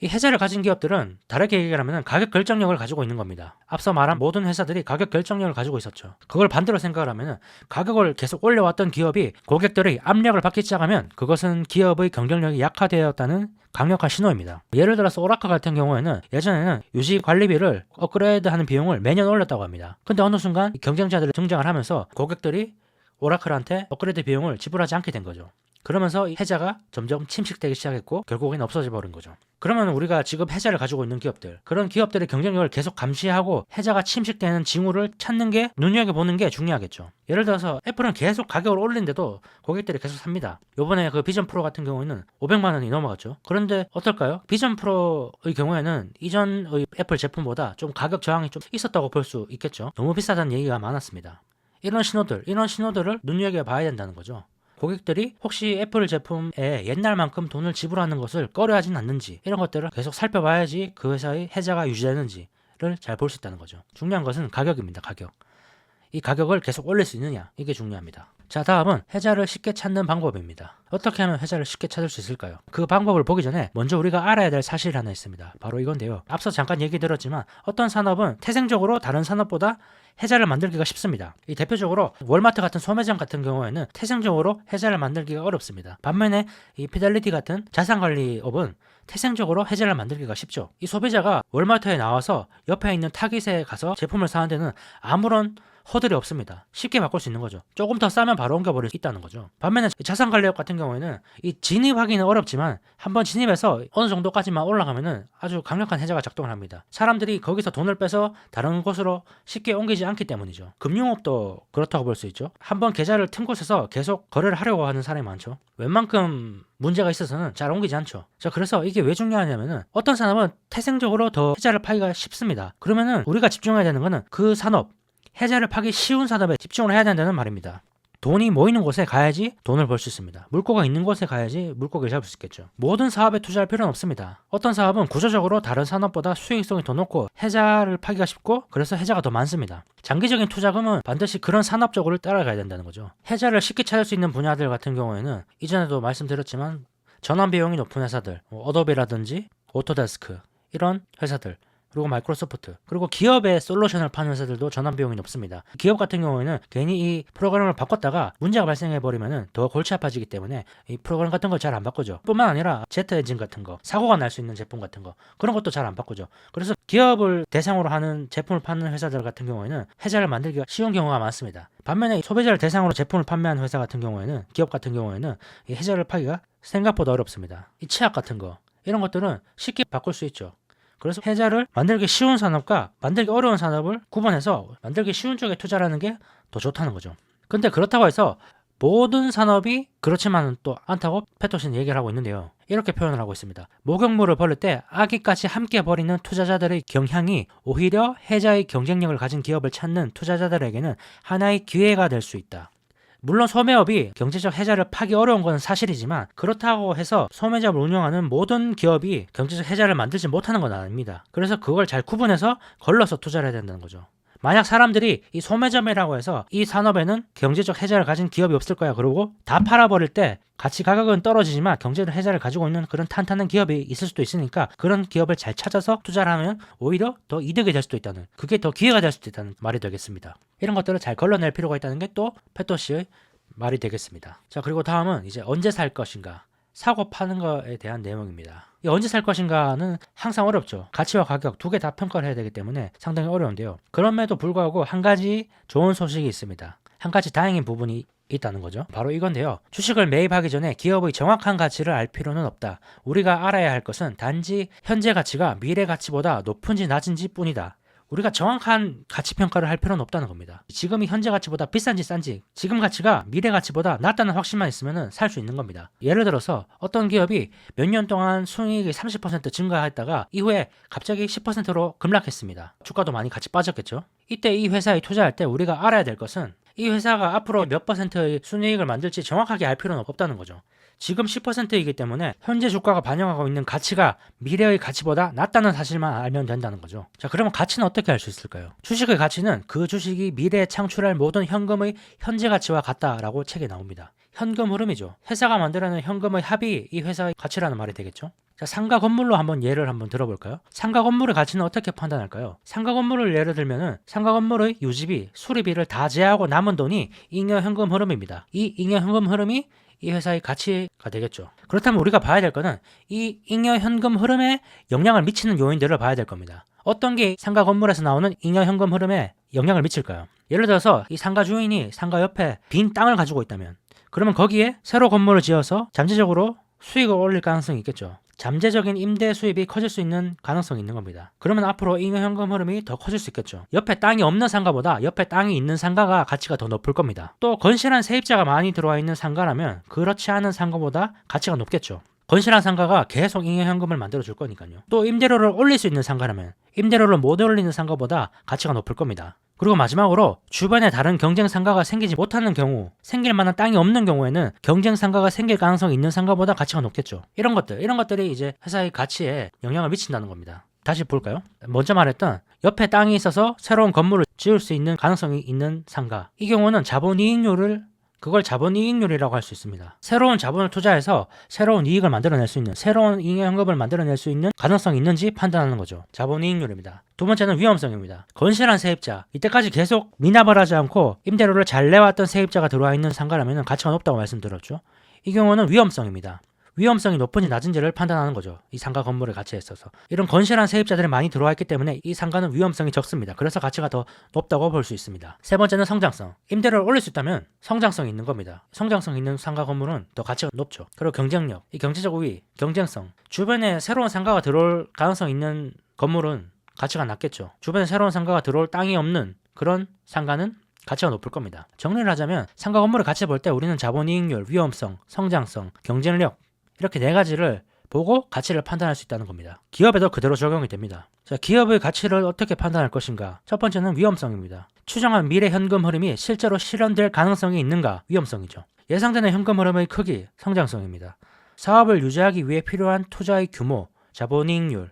이 해자를 가진 기업들은 다르게 얘기하면 가격 결정력을 가지고 있는 겁니다. 앞서 말한 모든 회사들이 가격 결정력을 가지고 있었죠. 그걸 반대로 생각을 하면 가격을 계속 올려왔던 기업이 고객들의 압력을 받기 시작하면 그것은 기업의 경쟁력이 약화되었다는 강력한 신호입니다. 예를 들어서 오라클 같은 경우에는 예전에는 유지 관리비를 업그레이드하는 비용을 매년 올렸다고 합니다. 근데 어느 순간 경쟁자들이 등장을 하면서 고객들이 오라클한테 업그레이드 비용을 지불하지 않게 된 거죠. 그러면서 이 해자가 점점 침식되기 시작했고 결국엔 없어져 버린 거죠. 그러면 우리가 지금 해자를 가지고 있는 기업들, 그런 기업들의 경쟁력을 계속 감시하고 해자가 침식되는 징후를 찾는 게, 눈여겨보는 게 중요하겠죠. 예를 들어서 애플은 계속 가격을 올리는데도 고객들이 계속 삽니다. 요번에 그 비전 프로 같은 경우에는 500만 원이 넘어갔죠. 그런데 어떨까요? 비전 프로의 경우에는 이전의 애플 제품보다 좀 가격 저항이 좀 있었다고 볼 수 있겠죠. 너무 비싸다는 얘기가 많았습니다. 이런 신호들을 눈여겨봐야 된다는 거죠. 고객들이 혹시 애플 제품에 옛날만큼 돈을 지불하는 것을 꺼려하진 않는지, 이런 것들을 계속 살펴봐야지 그 회사의 해자가 유지되는지를 잘 볼 수 있다는 거죠. 중요한 것은 가격입니다. 가격. 이 가격을 계속 올릴 수 있느냐, 이게 중요합니다. 자, 다음은 해자를 쉽게 찾는 방법입니다. 어떻게 하면 해자를 쉽게 찾을 수 있을까요? 그 방법을 보기 전에 먼저 우리가 알아야 될 사실이 하나 있습니다. 바로 이건데요. 앞서 잠깐 얘기 들었지만 어떤 산업은 태생적으로 다른 산업보다 해자를 만들기가 쉽습니다. 이 대표적으로 월마트 같은 소매점 같은 경우에는 태생적으로 해자를 만들기가 어렵습니다. 반면에 이 피델리티 같은 자산관리업은 태생적으로 해자를 만들기가 쉽죠. 이 소비자가 월마트에 나와서 옆에 있는 타깃에 가서 제품을 사는 데는 아무런 허들이 없습니다. 쉽게 바꿀 수 있는 거죠. 조금 더 싸면 바로 옮겨버릴 수 있다는 거죠. 반면에 자산관리업 같은 경우에는 이 진입하기는 어렵지만 한번 진입해서 어느 정도까지만 올라가면은 아주 강력한 해자가 작동을 합니다. 사람들이 거기서 돈을 빼서 다른 곳으로 쉽게 옮기지 않기 때문이죠. 금융업도 그렇다고 볼 수 있죠. 한번 계좌를 튼 곳에서 계속 거래를 하려고 하는 사람이 많죠. 웬만큼 문제가 있어서는 잘 옮기지 않죠. 자, 그래서 이게 왜 중요하냐면은 어떤 산업은 태생적으로 더 해자를 파기가 쉽습니다. 그러면은 우리가 집중해야 되는 거는 그 산업, 해자를 파기 쉬운 산업에 집중을 해야 된다는 말입니다. 돈이 모이는 곳에 가야지 돈을 벌 수 있습니다. 물고가 있는 곳에 가야지 물고기를 잡을 수 있겠죠. 모든 사업에 투자할 필요는 없습니다. 어떤 사업은 구조적으로 다른 산업보다 수익성이 더 높고 해자를 파기가 쉽고 그래서 해자가 더 많습니다. 장기적인 투자금은 반드시 그런 산업 적으로 따라가야 된다는 거죠. 해자를 쉽게 찾을 수 있는 분야들 같은 경우에는 이전에도 말씀드렸지만 전환 비용이 높은 회사들, 어도비라든지 오토데스크, 이런 회사들, 그리고 마이크로소프트, 그리고 기업의 솔루션을 파는 회사들도 전환 비용이 높습니다. 기업 같은 경우에는 괜히 이 프로그램을 바꿨다가 문제가 발생해버리면 더 골치 아파지기 때문에 이 프로그램 같은 걸 잘 안 바꾸죠. 뿐만 아니라 제트 엔진 같은 거, 사고가 날 수 있는 제품 같은 거, 그런 것도 잘 안 바꾸죠. 그래서 기업을 대상으로 하는 제품을 파는 회사들 같은 경우에는 해자를 만들기가 쉬운 경우가 많습니다. 반면에 소비자를 대상으로 제품을 판매하는 회사 같은 경우에는, 기업 같은 경우에는 이 해자를 파기가 생각보다 어렵습니다. 이 치약 같은 거, 이런 것들은 쉽게 바꿀 수 있죠. 그래서 해자를 만들기 쉬운 산업과 만들기 어려운 산업을 구분해서 만들기 쉬운 쪽에 투자하는 게 더 좋다는 거죠. 근데 그렇다고 해서 모든 산업이 그렇지만은 또 않다고 패토시는 얘기를 하고 있는데요. 이렇게 표현을 하고 있습니다. 목욕물을 버릴 때 아기까지 함께 버리는 투자자들의 경향이 오히려 해자의 경쟁력을 가진 기업을 찾는 투자자들에게는 하나의 기회가 될 수 있다. 물론 소매업이 경제적 해자를 파기 어려운 건 사실이지만 그렇다고 해서 소매점을 운영하는 모든 기업이 경제적 해자를 만들지 못하는 건 아닙니다. 그래서 그걸 잘 구분해서 걸러서 투자를 해야 된다는 거죠. 만약 사람들이 이 소매점이라고 해서 이 산업에는 경제적 해자를 가진 기업이 없을 거야 그러고 다 팔아버릴 때 가치 가격은 떨어지지만 경제적 해자를 가지고 있는 그런 탄탄한 기업이 있을 수도 있으니까 그런 기업을 잘 찾아서 투자를 하면 오히려 더 이득이 될 수도 있다는, 그게 더 기회가 될 수도 있다는 말이 되겠습니다. 이런 것들을 잘 걸러낼 필요가 있다는 게 또 패토시의 말이 되겠습니다. 자, 그리고 다음은 이제 언제 살 것인가, 사고 파는 거에 대한 내용입니다. 이 언제 살 것인가는 항상 어렵죠. 가치와 가격 두 개 다 평가를 해야 되기 때문에 상당히 어려운데요. 그럼에도 불구하고 한 가지 좋은 소식이 있습니다. 한 가지 다행인 부분이 있다는 거죠. 바로 이건데요. 주식을 매입하기 전에 기업의 정확한 가치를 알 필요는 없다. 우리가 알아야 할 것은 단지 현재 가치가 미래 가치보다 높은지 낮은지 뿐이다. 우리가 정확한 가치 평가를 할 필요는 없다는 겁니다. 지금이 현재 가치보다 비싼지 싼지, 지금 가치가 미래 가치보다 낮다는 확신만 있으면 살 수 있는 겁니다. 예를 들어서 어떤 기업이 몇 년 동안 순이익이 30% 증가했다가 이후에 갑자기 10%로 급락했습니다. 주가도 많이 같이 빠졌겠죠. 이때 이 회사에 투자할 때 우리가 알아야 될 것은 이 회사가 앞으로 몇 %의 순이익을 만들지 정확하게 알 필요는 없다는 거죠. 지금 10%이기 때문에 현재 주가가 반영하고 있는 가치가 미래의 가치보다 낮다는 사실만 알면 된다는 거죠. 자, 그러면 가치는 어떻게 알 수 있을까요? 주식의 가치는 그 주식이 미래에 창출할 모든 현금의 현재 가치와 같다라고 책에 나옵니다. 현금 흐름이죠. 회사가 만들어낸 현금의 합이 이 회사의 가치라는 말이 되겠죠. 자, 상가 건물로 예를 한번 들어볼까요? 상가 건물의 가치는 어떻게 판단할까요? 상가 건물을 예를 들면은 상가 건물의 유지비, 수리비를 다 제하고 남은 돈이 잉여 현금 흐름입니다. 이 잉여 현금 흐름이 이 회사의 가치가 되겠죠. 그렇다면 우리가 봐야 될 거는 이 잉여 현금 흐름에 영향을 미치는 요인들을 봐야 될 겁니다. 어떤 게 상가 건물에서 나오는 잉여 현금 흐름에 영향을 미칠까요? 예를 들어서 이 상가 주인이 상가 옆에 빈 땅을 가지고 있다면, 그러면 거기에 새로 건물을 지어서 잠재적으로 수익을 올릴 가능성이 있겠죠. 잠재적인 임대 수입이 커질 수 있는 가능성이 있는 겁니다. 그러면 앞으로 잉여 현금 흐름이 더 커질 수 있겠죠. 옆에 땅이 없는 상가보다 옆에 땅이 있는 상가가 가치가 더 높을 겁니다. 또 건실한 세입자가 많이 들어와 있는 상가라면 그렇지 않은 상가보다 가치가 높겠죠. 건실한 상가가 계속 잉여 현금을 만들어 줄 거니까요. 또 임대료를 올릴 수 있는 상가라면 임대료를 못 올리는 상가보다 가치가 높을 겁니다. 그리고 마지막으로 주변에 다른 경쟁 상가가 생기지 못하는 경우, 생길 만한 땅이 없는 경우에는 경쟁 상가가 생길 가능성이 있는 상가보다 가치가 높겠죠. 이런 것들이 이제 회사의 가치에 영향을 미친다는 겁니다. 다시 볼까요? 먼저 말했던 옆에 땅이 있어서 새로운 건물을 지을 수 있는 가능성이 있는 상가, 이 경우는 그걸 자본이익률이라고 할 수 있습니다. 새로운 자본을 투자해서 새로운 이익을 만들어낼 수 있는, 새로운 잉여 현금을 만들어낼 수 있는 가능성이 있는지 판단하는 거죠. 자본이익률입니다. 두 번째는 위험성입니다. 건실한 세입자, 이때까지 계속 미납을 하지 않고 임대료를 잘 내왔던 세입자가 들어와 있는 상가라면 가치가 높다고 말씀드렸죠. 이 경우는 위험성입니다. 위험성이 높은지 낮은지를 판단하는 거죠. 이 상가 건물의 가치에 있어서. 이런 건실한 세입자들이 많이 들어와 있기 때문에 이 상가는 위험성이 적습니다. 그래서 가치가 더 높다고 볼 수 있습니다. 세 번째는 성장성. 임대료를 올릴 수 있다면 성장성이 있는 겁니다. 성장성 있는 상가 건물은 더 가치가 높죠. 그리고 경쟁력, 이 경제적 우위, 경쟁성. 주변에 새로운 상가가 들어올 가능성 있는 건물은 가치가 낮겠죠. 주변에 새로운 상가가 들어올 땅이 없는 그런 상가는 가치가 높을 겁니다. 정리를 하자면 상가 건물의 가치 볼 때 우리는 자본이익률, 위험성, 성장성, 경쟁력, 이렇게 네 가지를 보고 가치를 판단할 수 있다는 겁니다. 기업에도 그대로 적용이 됩니다. 자, 기업의 가치를 어떻게 판단할 것인가? 첫 번째는 위험성입니다. 추정한 미래 현금 흐름이 실제로 실현될 가능성이 있는가? 위험성이죠. 예상되는 현금 흐름의 크기, 성장성입니다. 사업을 유지하기 위해 필요한 투자의 규모, 자본이익률,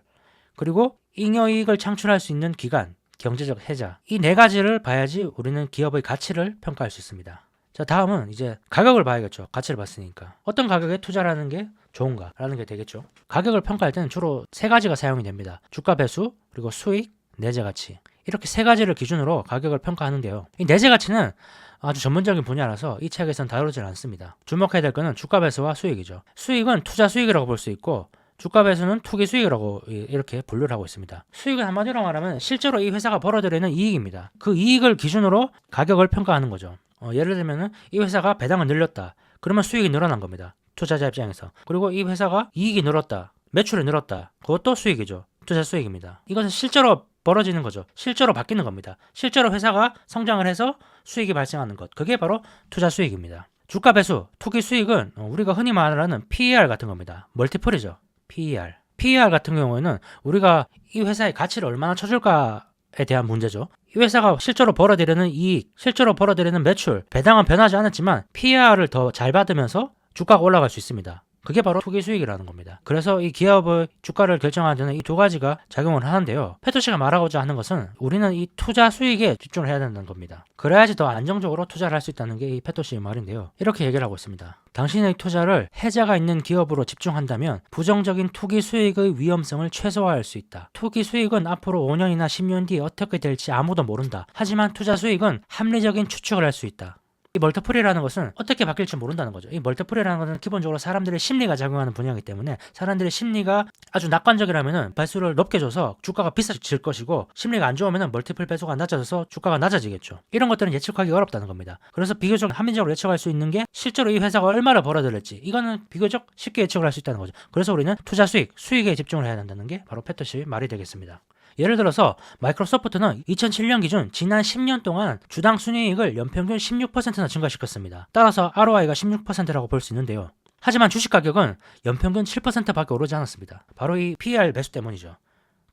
그리고 잉여이익을 창출할 수 있는 기간, 경제적 해자. 이 네 가지를 봐야지 우리는 기업의 가치를 평가할 수 있습니다. 자, 다음은 이제 가격을 봐야겠죠. 가치를 봤으니까. 어떤 가격에 투자를 하는 게 좋은가라는 게 되겠죠. 가격을 평가할 때는 주로 세 가지가 사용이 됩니다. 주가 배수, 그리고 수익, 내재 가치. 이렇게 세 가지를 기준으로 가격을 평가하는데요. 이 내재 가치는 아주 전문적인 분야라서 이 책에서는 다루질 않습니다. 주목해야 될 거는 주가 배수와 수익이죠. 수익은 투자 수익이라고 볼 수 있고, 주가 배수는 투기 수익이라고 이렇게 분류를 하고 있습니다. 수익은 한마디로 말하면 실제로 이 회사가 벌어들이는 이익입니다. 그 이익을 기준으로 가격을 평가하는 거죠. 예를 들면 이 회사가 배당을 늘렸다. 그러면 수익이 늘어난 겁니다. 투자자 입장에서. 그리고 이 회사가 이익이 늘었다. 매출이 늘었다. 그것도 수익이죠. 투자 수익입니다. 이것은 실제로 벌어지는 거죠. 실제로 바뀌는 겁니다. 실제로 회사가 성장을 해서 수익이 발생하는 것. 그게 바로 투자 수익입니다. 주가 배수, 투기 수익은 우리가 흔히 말하는 PER 같은 겁니다. 멀티플이죠. PER. PER 같은 경우에는 우리가 이 회사의 가치를 얼마나 쳐줄까에 대한 문제죠. 이 회사가 실제로 벌어들이는 이익, 실제로 벌어들이는 매출, 배당은 변하지 않았지만 PER을 더 잘 받으면서 주가가 올라갈 수 있습니다. 그게 바로 투기 수익이라는 겁니다. 그래서 이 기업의 주가를 결정하는 데는 이 두 가지가 작용을 하는데요. 페토시가 말하고자 하는 것은 우리는 이 투자 수익에 집중을 해야 된다는 겁니다. 그래야지 더 안정적으로 투자를 할 수 있다는 게 이 페토시의 말인데요. 이렇게 얘기를 하고 있습니다. 당신의 투자를 해자가 있는 기업으로 집중한다면 부정적인 투기 수익의 위험성을 최소화할 수 있다. 투기 수익은 앞으로 5년이나 10년 뒤에 어떻게 될지 아무도 모른다. 하지만 투자 수익은 합리적인 추측을 할 수 있다. 이 멀티플이라는 것은 어떻게 바뀔지 모른다는 거죠. 이 멀티플이라는 것은 기본적으로 사람들의 심리가 작용하는 분야이기 때문에 사람들의 심리가 아주 낙관적이라면은 배수를 높게 줘서 주가가 비싸질 것이고, 심리가 안 좋으면은 멀티플 배수가 낮아져서 주가가 낮아지겠죠. 이런 것들은 예측하기 어렵다는 겁니다. 그래서 비교적 합리적으로 예측할 수 있는 게 실제로 이 회사가 얼마를 벌어들일지, 이거는 비교적 쉽게 예측을 할 수 있다는 거죠. 그래서 우리는 투자 수익에 집중을 해야 된다는 게 바로 패터시의 말이 되겠습니다. 예를 들어서 마이크로소프트는 2007년 기준 지난 10년 동안 주당 순이익을 연평균 16%나 증가시켰습니다. 따라서 ROI가 16%라고 볼 수 있는데요. 하지만 주식 가격은 연평균 7%밖에 오르지 않았습니다. 바로 이 PER 매수 때문이죠.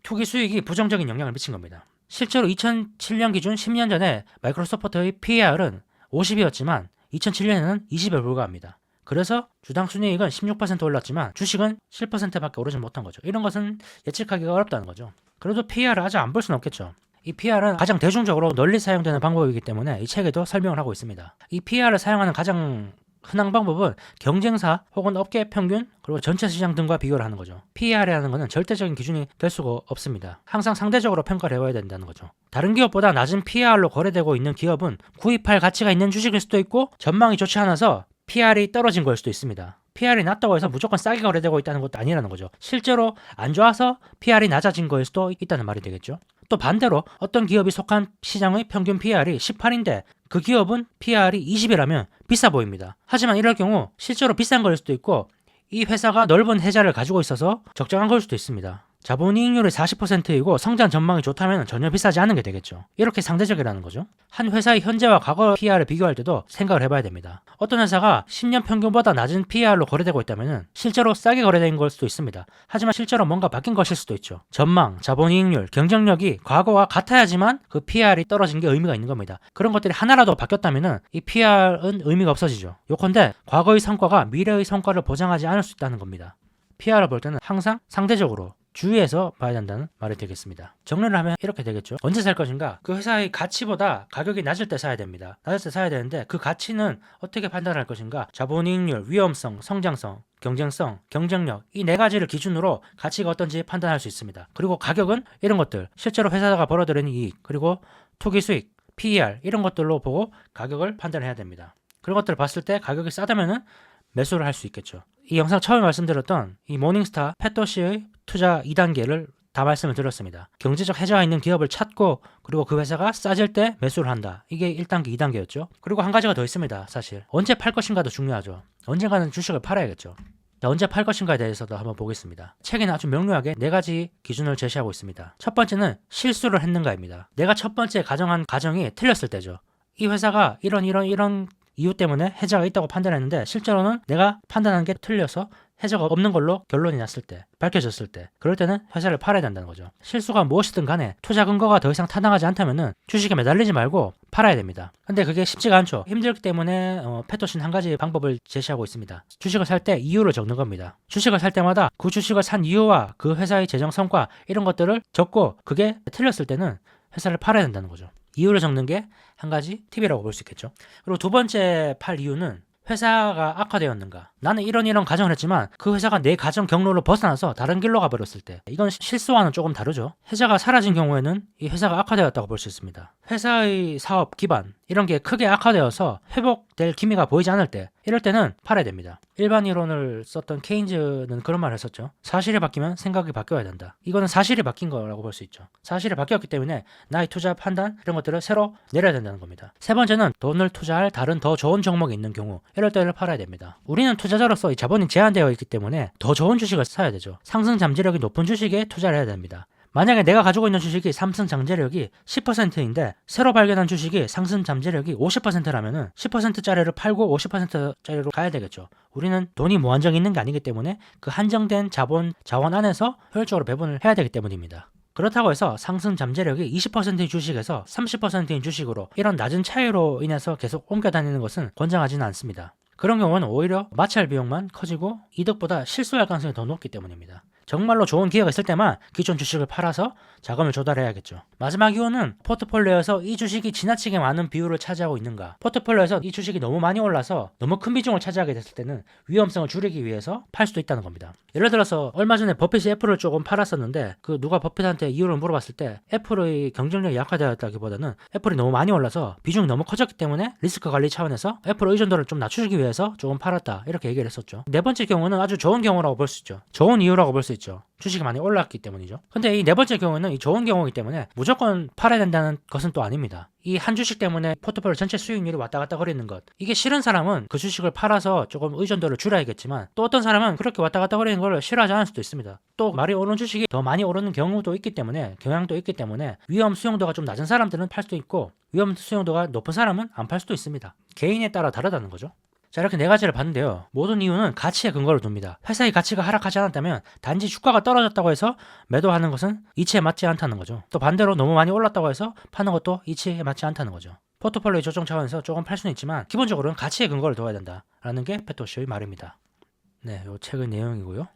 투기 수익이 부정적인 영향을 미친 겁니다. 실제로 2007년 기준 10년 전에 마이크로소프트의 PER은 50이었지만 2007년에는 20에 불과합니다. 그래서 주당 순이익은 16% 올랐지만 주식은 7%밖에 오르지 못한 거죠. 이런 것은 예측하기가 어렵다는 거죠. 그래도 PER을 아주 안 볼 수는 없겠죠. 이 PER은 가장 대중적으로 널리 사용되는 방법이기 때문에 이 책에도 설명을 하고 있습니다. 이 PER을 사용하는 가장 흔한 방법은 경쟁사 혹은 업계 평균 그리고 전체 시장 등과 비교를 하는 거죠. PER이라는 것은 절대적인 기준이 될 수가 없습니다. 항상 상대적으로 평가를 해봐야 된다는 거죠. 다른 기업보다 낮은 PER로 거래되고 있는 기업은 구입할 가치가 있는 주식일 수도 있고, 전망이 좋지 않아서 PER이 떨어진 걸 수도 있습니다. PER이 낮다고 해서 무조건 싸게 거래되고 있다는 것도 아니라는 거죠. 실제로 안 좋아서 PER이 낮아진 거일 수도 있다는 말이 되겠죠. 또 반대로 어떤 기업이 속한 시장의 평균 PER이 18인데 그 기업은 PER이 20이라면 비싸 보입니다. 하지만 이럴 경우 실제로 비싼 거일 수도 있고, 이 회사가 넓은 혜자를 가지고 있어서 적정한 걸 수도 있습니다. 자본이익률이 40%이고 성장 전망이 좋다면 전혀 비싸지 않은 게 되겠죠. 이렇게 상대적이라는 거죠. 한 회사의 현재와 과거 PER을 비교할 때도 생각을 해봐야 됩니다. 어떤 회사가 10년 평균보다 낮은 PER로 거래되고 있다면 실제로 싸게 거래된 걸 수도 있습니다. 하지만 실제로 뭔가 바뀐 것일 수도 있죠. 전망, 자본이익률, 경쟁력이 과거와 같아야지만 그 PER이 떨어진 게 의미가 있는 겁니다. 그런 것들이 하나라도 바뀌었다면 이 PER은 의미가 없어지죠. 요컨대 과거의 성과가 미래의 성과를 보장하지 않을 수 있다는 겁니다. PER을 볼 때는 항상 상대적으로 주의해서 봐야 된다는 말이 되겠습니다. 정리를 하면 이렇게 되겠죠. 언제 살 것인가? 그 회사의 가치보다 가격이 낮을 때 사야 됩니다. 낮을 때 사야 되는데 그 가치는 어떻게 판단할 것인가? 자본이익률, 위험성, 성장성, 경쟁성, 경쟁력, 이 네 가지를 기준으로 가치가 어떤지 판단할 수 있습니다. 그리고 가격은 이런 것들, 실제로 회사가 벌어들이는 이익, 그리고 투기 수익, PER 이런 것들로 보고 가격을 판단해야 됩니다. 그런 것들을 봤을 때 가격이 싸다면은 매수를 할 수 있겠죠. 이 영상 처음에 말씀드렸던 이 모닝스타 패터시의 투자 2단계를 다 말씀을 드렸습니다. 경제적 해자가 있는 기업을 찾고, 그리고 그 회사가 싸질 때 매수를 한다. 이게 1단계, 2단계였죠. 그리고 한 가지가 더 있습니다. 사실 언제 팔 것인가도 중요하죠. 언젠가는 주식을 팔아야겠죠. 자, 언제 팔 것인가에 대해서도 한번 보겠습니다. 책에는 아주 명료하게 4가지 기준을 제시하고 있습니다. 첫 번째는 실수를 했는가입니다. 내가 첫 번째 가정한 가정이 틀렸을 때죠. 이 회사가 이런 이유 때문에 해자가 있다고 판단했는데 실제로는 내가 판단한 게 틀려서 해자가 없는 걸로 결론이 났을 때, 밝혀졌을 때, 그럴 때는 회사를 팔아야 된다는 거죠. 실수가 무엇이든 간에 투자 근거가 더 이상 타당하지 않다면은 주식에 매달리지 말고 팔아야 됩니다. 근데 그게 쉽지가 않죠. 힘들기 때문에 패터신 한 가지 방법을 제시하고 있습니다. 주식을 살 때 이유를 적는 겁니다. 주식을 살 때마다 그 주식을 산 이유와 그 회사의 재정 성과 이런 것들을 적고, 그게 틀렸을 때는 회사를 팔아야 된다는 거죠. 이유를 적는 게 한 가지 팁이라고 볼 수 있겠죠. 그리고 두 번째 팔 이유는 회사가 악화되었는가. 나는 이런 가정을 했지만 그 회사가 내 가정 경로를 벗어나서 다른 길로 가버렸을 때, 이건 실수와는 조금 다르죠. 해자가 사라진 경우에는 이 회사가 악화되었다고 볼 수 있습니다. 회사의 사업 기반 이런 게 크게 악화되어서 회복될 기미가 보이지 않을 때, 이럴 때는 팔아야 됩니다. 일반 이론을 썼던 케인즈는 그런 말을 했었죠. 사실이 바뀌면 생각이 바뀌어야 된다. 이거는 사실이 바뀐 거라고 볼 수 있죠. 사실이 바뀌었기 때문에 나의 투자 판단 이런 것들을 새로 내려야 된다는 겁니다. 세 번째는 돈을 투자할 다른 더 좋은 종목이 있는 경우, 이럴 때를 팔아야 됩니다. 우리는 투자자로서 이 자본이 제한되어 있기 때문에 더 좋은 주식을 사야 되죠. 상승 잠재력이 높은 주식에 투자를 해야 됩니다. 만약에 내가 가지고 있는 주식이 상승 잠재력이 10%인데 새로 발견한 주식이 상승 잠재력이 50%라면은 10%짜리를 팔고 50%짜리로 가야 되겠죠. 우리는 돈이 무한정 있는 게 아니기 때문에 그 한정된 자원 안에서 효율적으로 배분을 해야 되기 때문입니다. 그렇다고 해서 상승 잠재력이 20%인 주식에서 30%인 주식으로 이런 낮은 차이로 인해서 계속 옮겨 다니는 것은 권장하지는 않습니다. 그런 경우는 오히려 마찰 비용만 커지고 이득보다 실수할 가능성이 더 높기 때문입니다. 정말로 좋은 기회가 있을 때만 기존 주식을 팔아서 자금을 조달해야겠죠. 마지막 이유는 포트폴리오에서 이 주식이 지나치게 많은 비율을 차지하고 있는가. 포트폴리오에서 이 주식이 너무 많이 올라서 너무 큰 비중을 차지하게 됐을 때는 위험성을 줄이기 위해서 팔 수도 있다는 겁니다. 예를 들어서 얼마 전에 버핏이 애플을 조금 팔았었는데 그 누가 버핏한테 이유를 물어봤을 때 애플의 경쟁력이 약화되었다기보다는 애플이 너무 많이 올라서 비중이 너무 커졌기 때문에 리스크 관리 차원에서 애플 의존도를 좀 낮추기 위해서 조금 팔았다 이렇게 얘기를 했었죠. 네 번째 경우는 아주 좋은 경우라고 볼 수 있죠. 좋은 이유라고 볼 수 있죠. 주식이 많이 올랐기 때문이죠. 근데 이 네 번째 경우는 이 좋은 경우이기 때문에 무조건 팔아야 된다는 것은 또 아닙니다. 이 한 주식 때문에 포트폴리오 전체 수익률이 왔다 갔다 거리는 것, 이게 싫은 사람은 그 주식을 팔아서 조금 의존도를 줄여야겠지만 또 어떤 사람은 그렇게 왔다 갔다 거리는 걸 싫어하지 않을 수도 있습니다. 또 말이 오른 주식이 더 많이 오르는 경우도 있기 때문에, 경향도 있기 때문에 위험 수용도가 좀 낮은 사람들은 팔 수도 있고 위험 수용도가 높은 사람은 안 팔 수도 있습니다. 개인에 따라 다르다는 거죠. 자, 이렇게 네 가지를 봤는데요. 모든 이유는 가치에 근거를 둡니다. 회사의 가치가 하락하지 않았다면 단지 주가가 떨어졌다고 해서 매도하는 것은 이치에 맞지 않다는 거죠. 또 반대로 너무 많이 올랐다고 해서 파는 것도 이치에 맞지 않다는 거죠. 포트폴리오 조정 차원에서 조금 팔 수는 있지만 기본적으로는 가치에 근거를 둬야 된다라는 게 패토시의 말입니다. 네, 이 책의 내용이고요.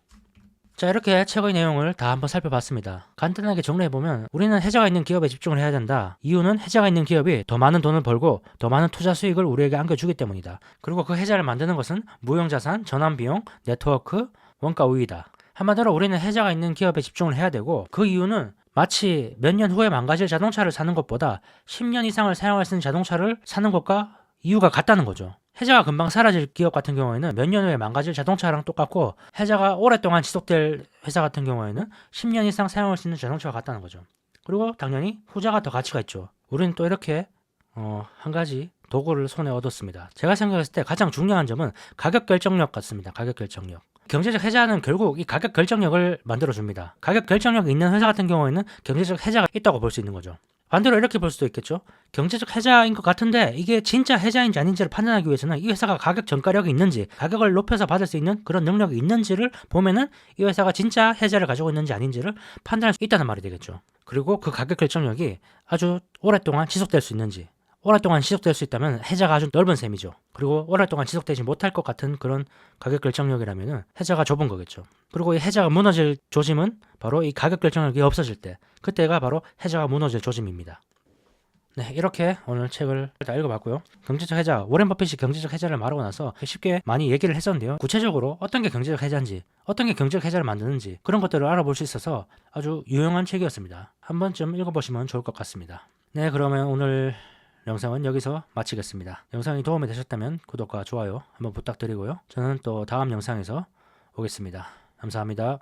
자, 이렇게 책의 내용을 다 한번 살펴봤습니다. 간단하게 정리해보면 우리는 해자가 있는 기업에 집중을 해야 된다. 이유는 해자가 있는 기업이 더 많은 돈을 벌고 더 많은 투자 수익을 우리에게 안겨주기 때문이다. 그리고 그 해자를 만드는 것은 무형자산, 전환비용, 네트워크, 원가 우위다. 한마디로 우리는 해자가 있는 기업에 집중을 해야 되고 그 이유는 마치 몇 년 후에 망가질 자동차를 사는 것보다 10년 이상을 사용할 수 있는 자동차를 사는 것과 이유가 같다는 거죠. 해자가 금방 사라질 기업 같은 경우에는 몇 년 후에 망가질 자동차랑 똑같고 해자가 오랫동안 지속될 회사 같은 경우에는 10년 이상 사용할 수 있는 자동차와 같다는 거죠. 그리고 당연히 후자가 더 가치가 있죠. 우리는 또 이렇게 한 가지 도구를 손에 얻었습니다. 제가 생각했을 때 가장 중요한 점은 가격 결정력 같습니다. 가격 결정력. 경제적 해자는 결국 이 가격 결정력을 만들어줍니다. 가격 결정력이 있는 회사 같은 경우에는 경제적 해자가 있다고 볼 수 있는 거죠. 반대로 이렇게 볼 수도 있겠죠. 경제적 해자인 것 같은데 이게 진짜 해자인지 아닌지를 판단하기 위해서는 이 회사가 가격 전가력이 있는지, 가격을 높여서 받을 수 있는 그런 능력이 있는지를 보면은 이 회사가 진짜 해자를 가지고 있는지 아닌지를 판단할 수 있다는 말이 되겠죠. 그리고 그 가격 결정력이 아주 오랫동안 지속될 수 있는지, 오랫동안 지속될 수 있다면 해자가 아주 넓은 셈이죠. 그리고 오랫동안 지속되지 못할 것 같은 그런 가격 결정력이라면 해자가 좁은 거겠죠. 그리고 이 해자가 무너질 조짐은 바로 이 가격 결정력이 없어질 때, 그때가 바로 해자가 무너질 조짐입니다. 네, 이렇게 오늘 책을 다 읽어봤고요. 경제적 해자, 워렌 버핏이 경제적 해자를 말하고 나서 쉽게 많이 얘기를 했었는데요. 구체적으로 어떤 게 경제적 해자인지, 어떤 게 경제적 해자를 만드는지 그런 것들을 알아볼 수 있어서 아주 유용한 책이었습니다. 한 번쯤 읽어보시면 좋을 것 같습니다. 네, 그러면 오늘 영상은 여기서 마치겠습니다. 영상이 도움이 되셨다면 구독과 좋아요 한번 부탁드리고요. 저는 또 다음 영상에서 오겠습니다. 감사합니다.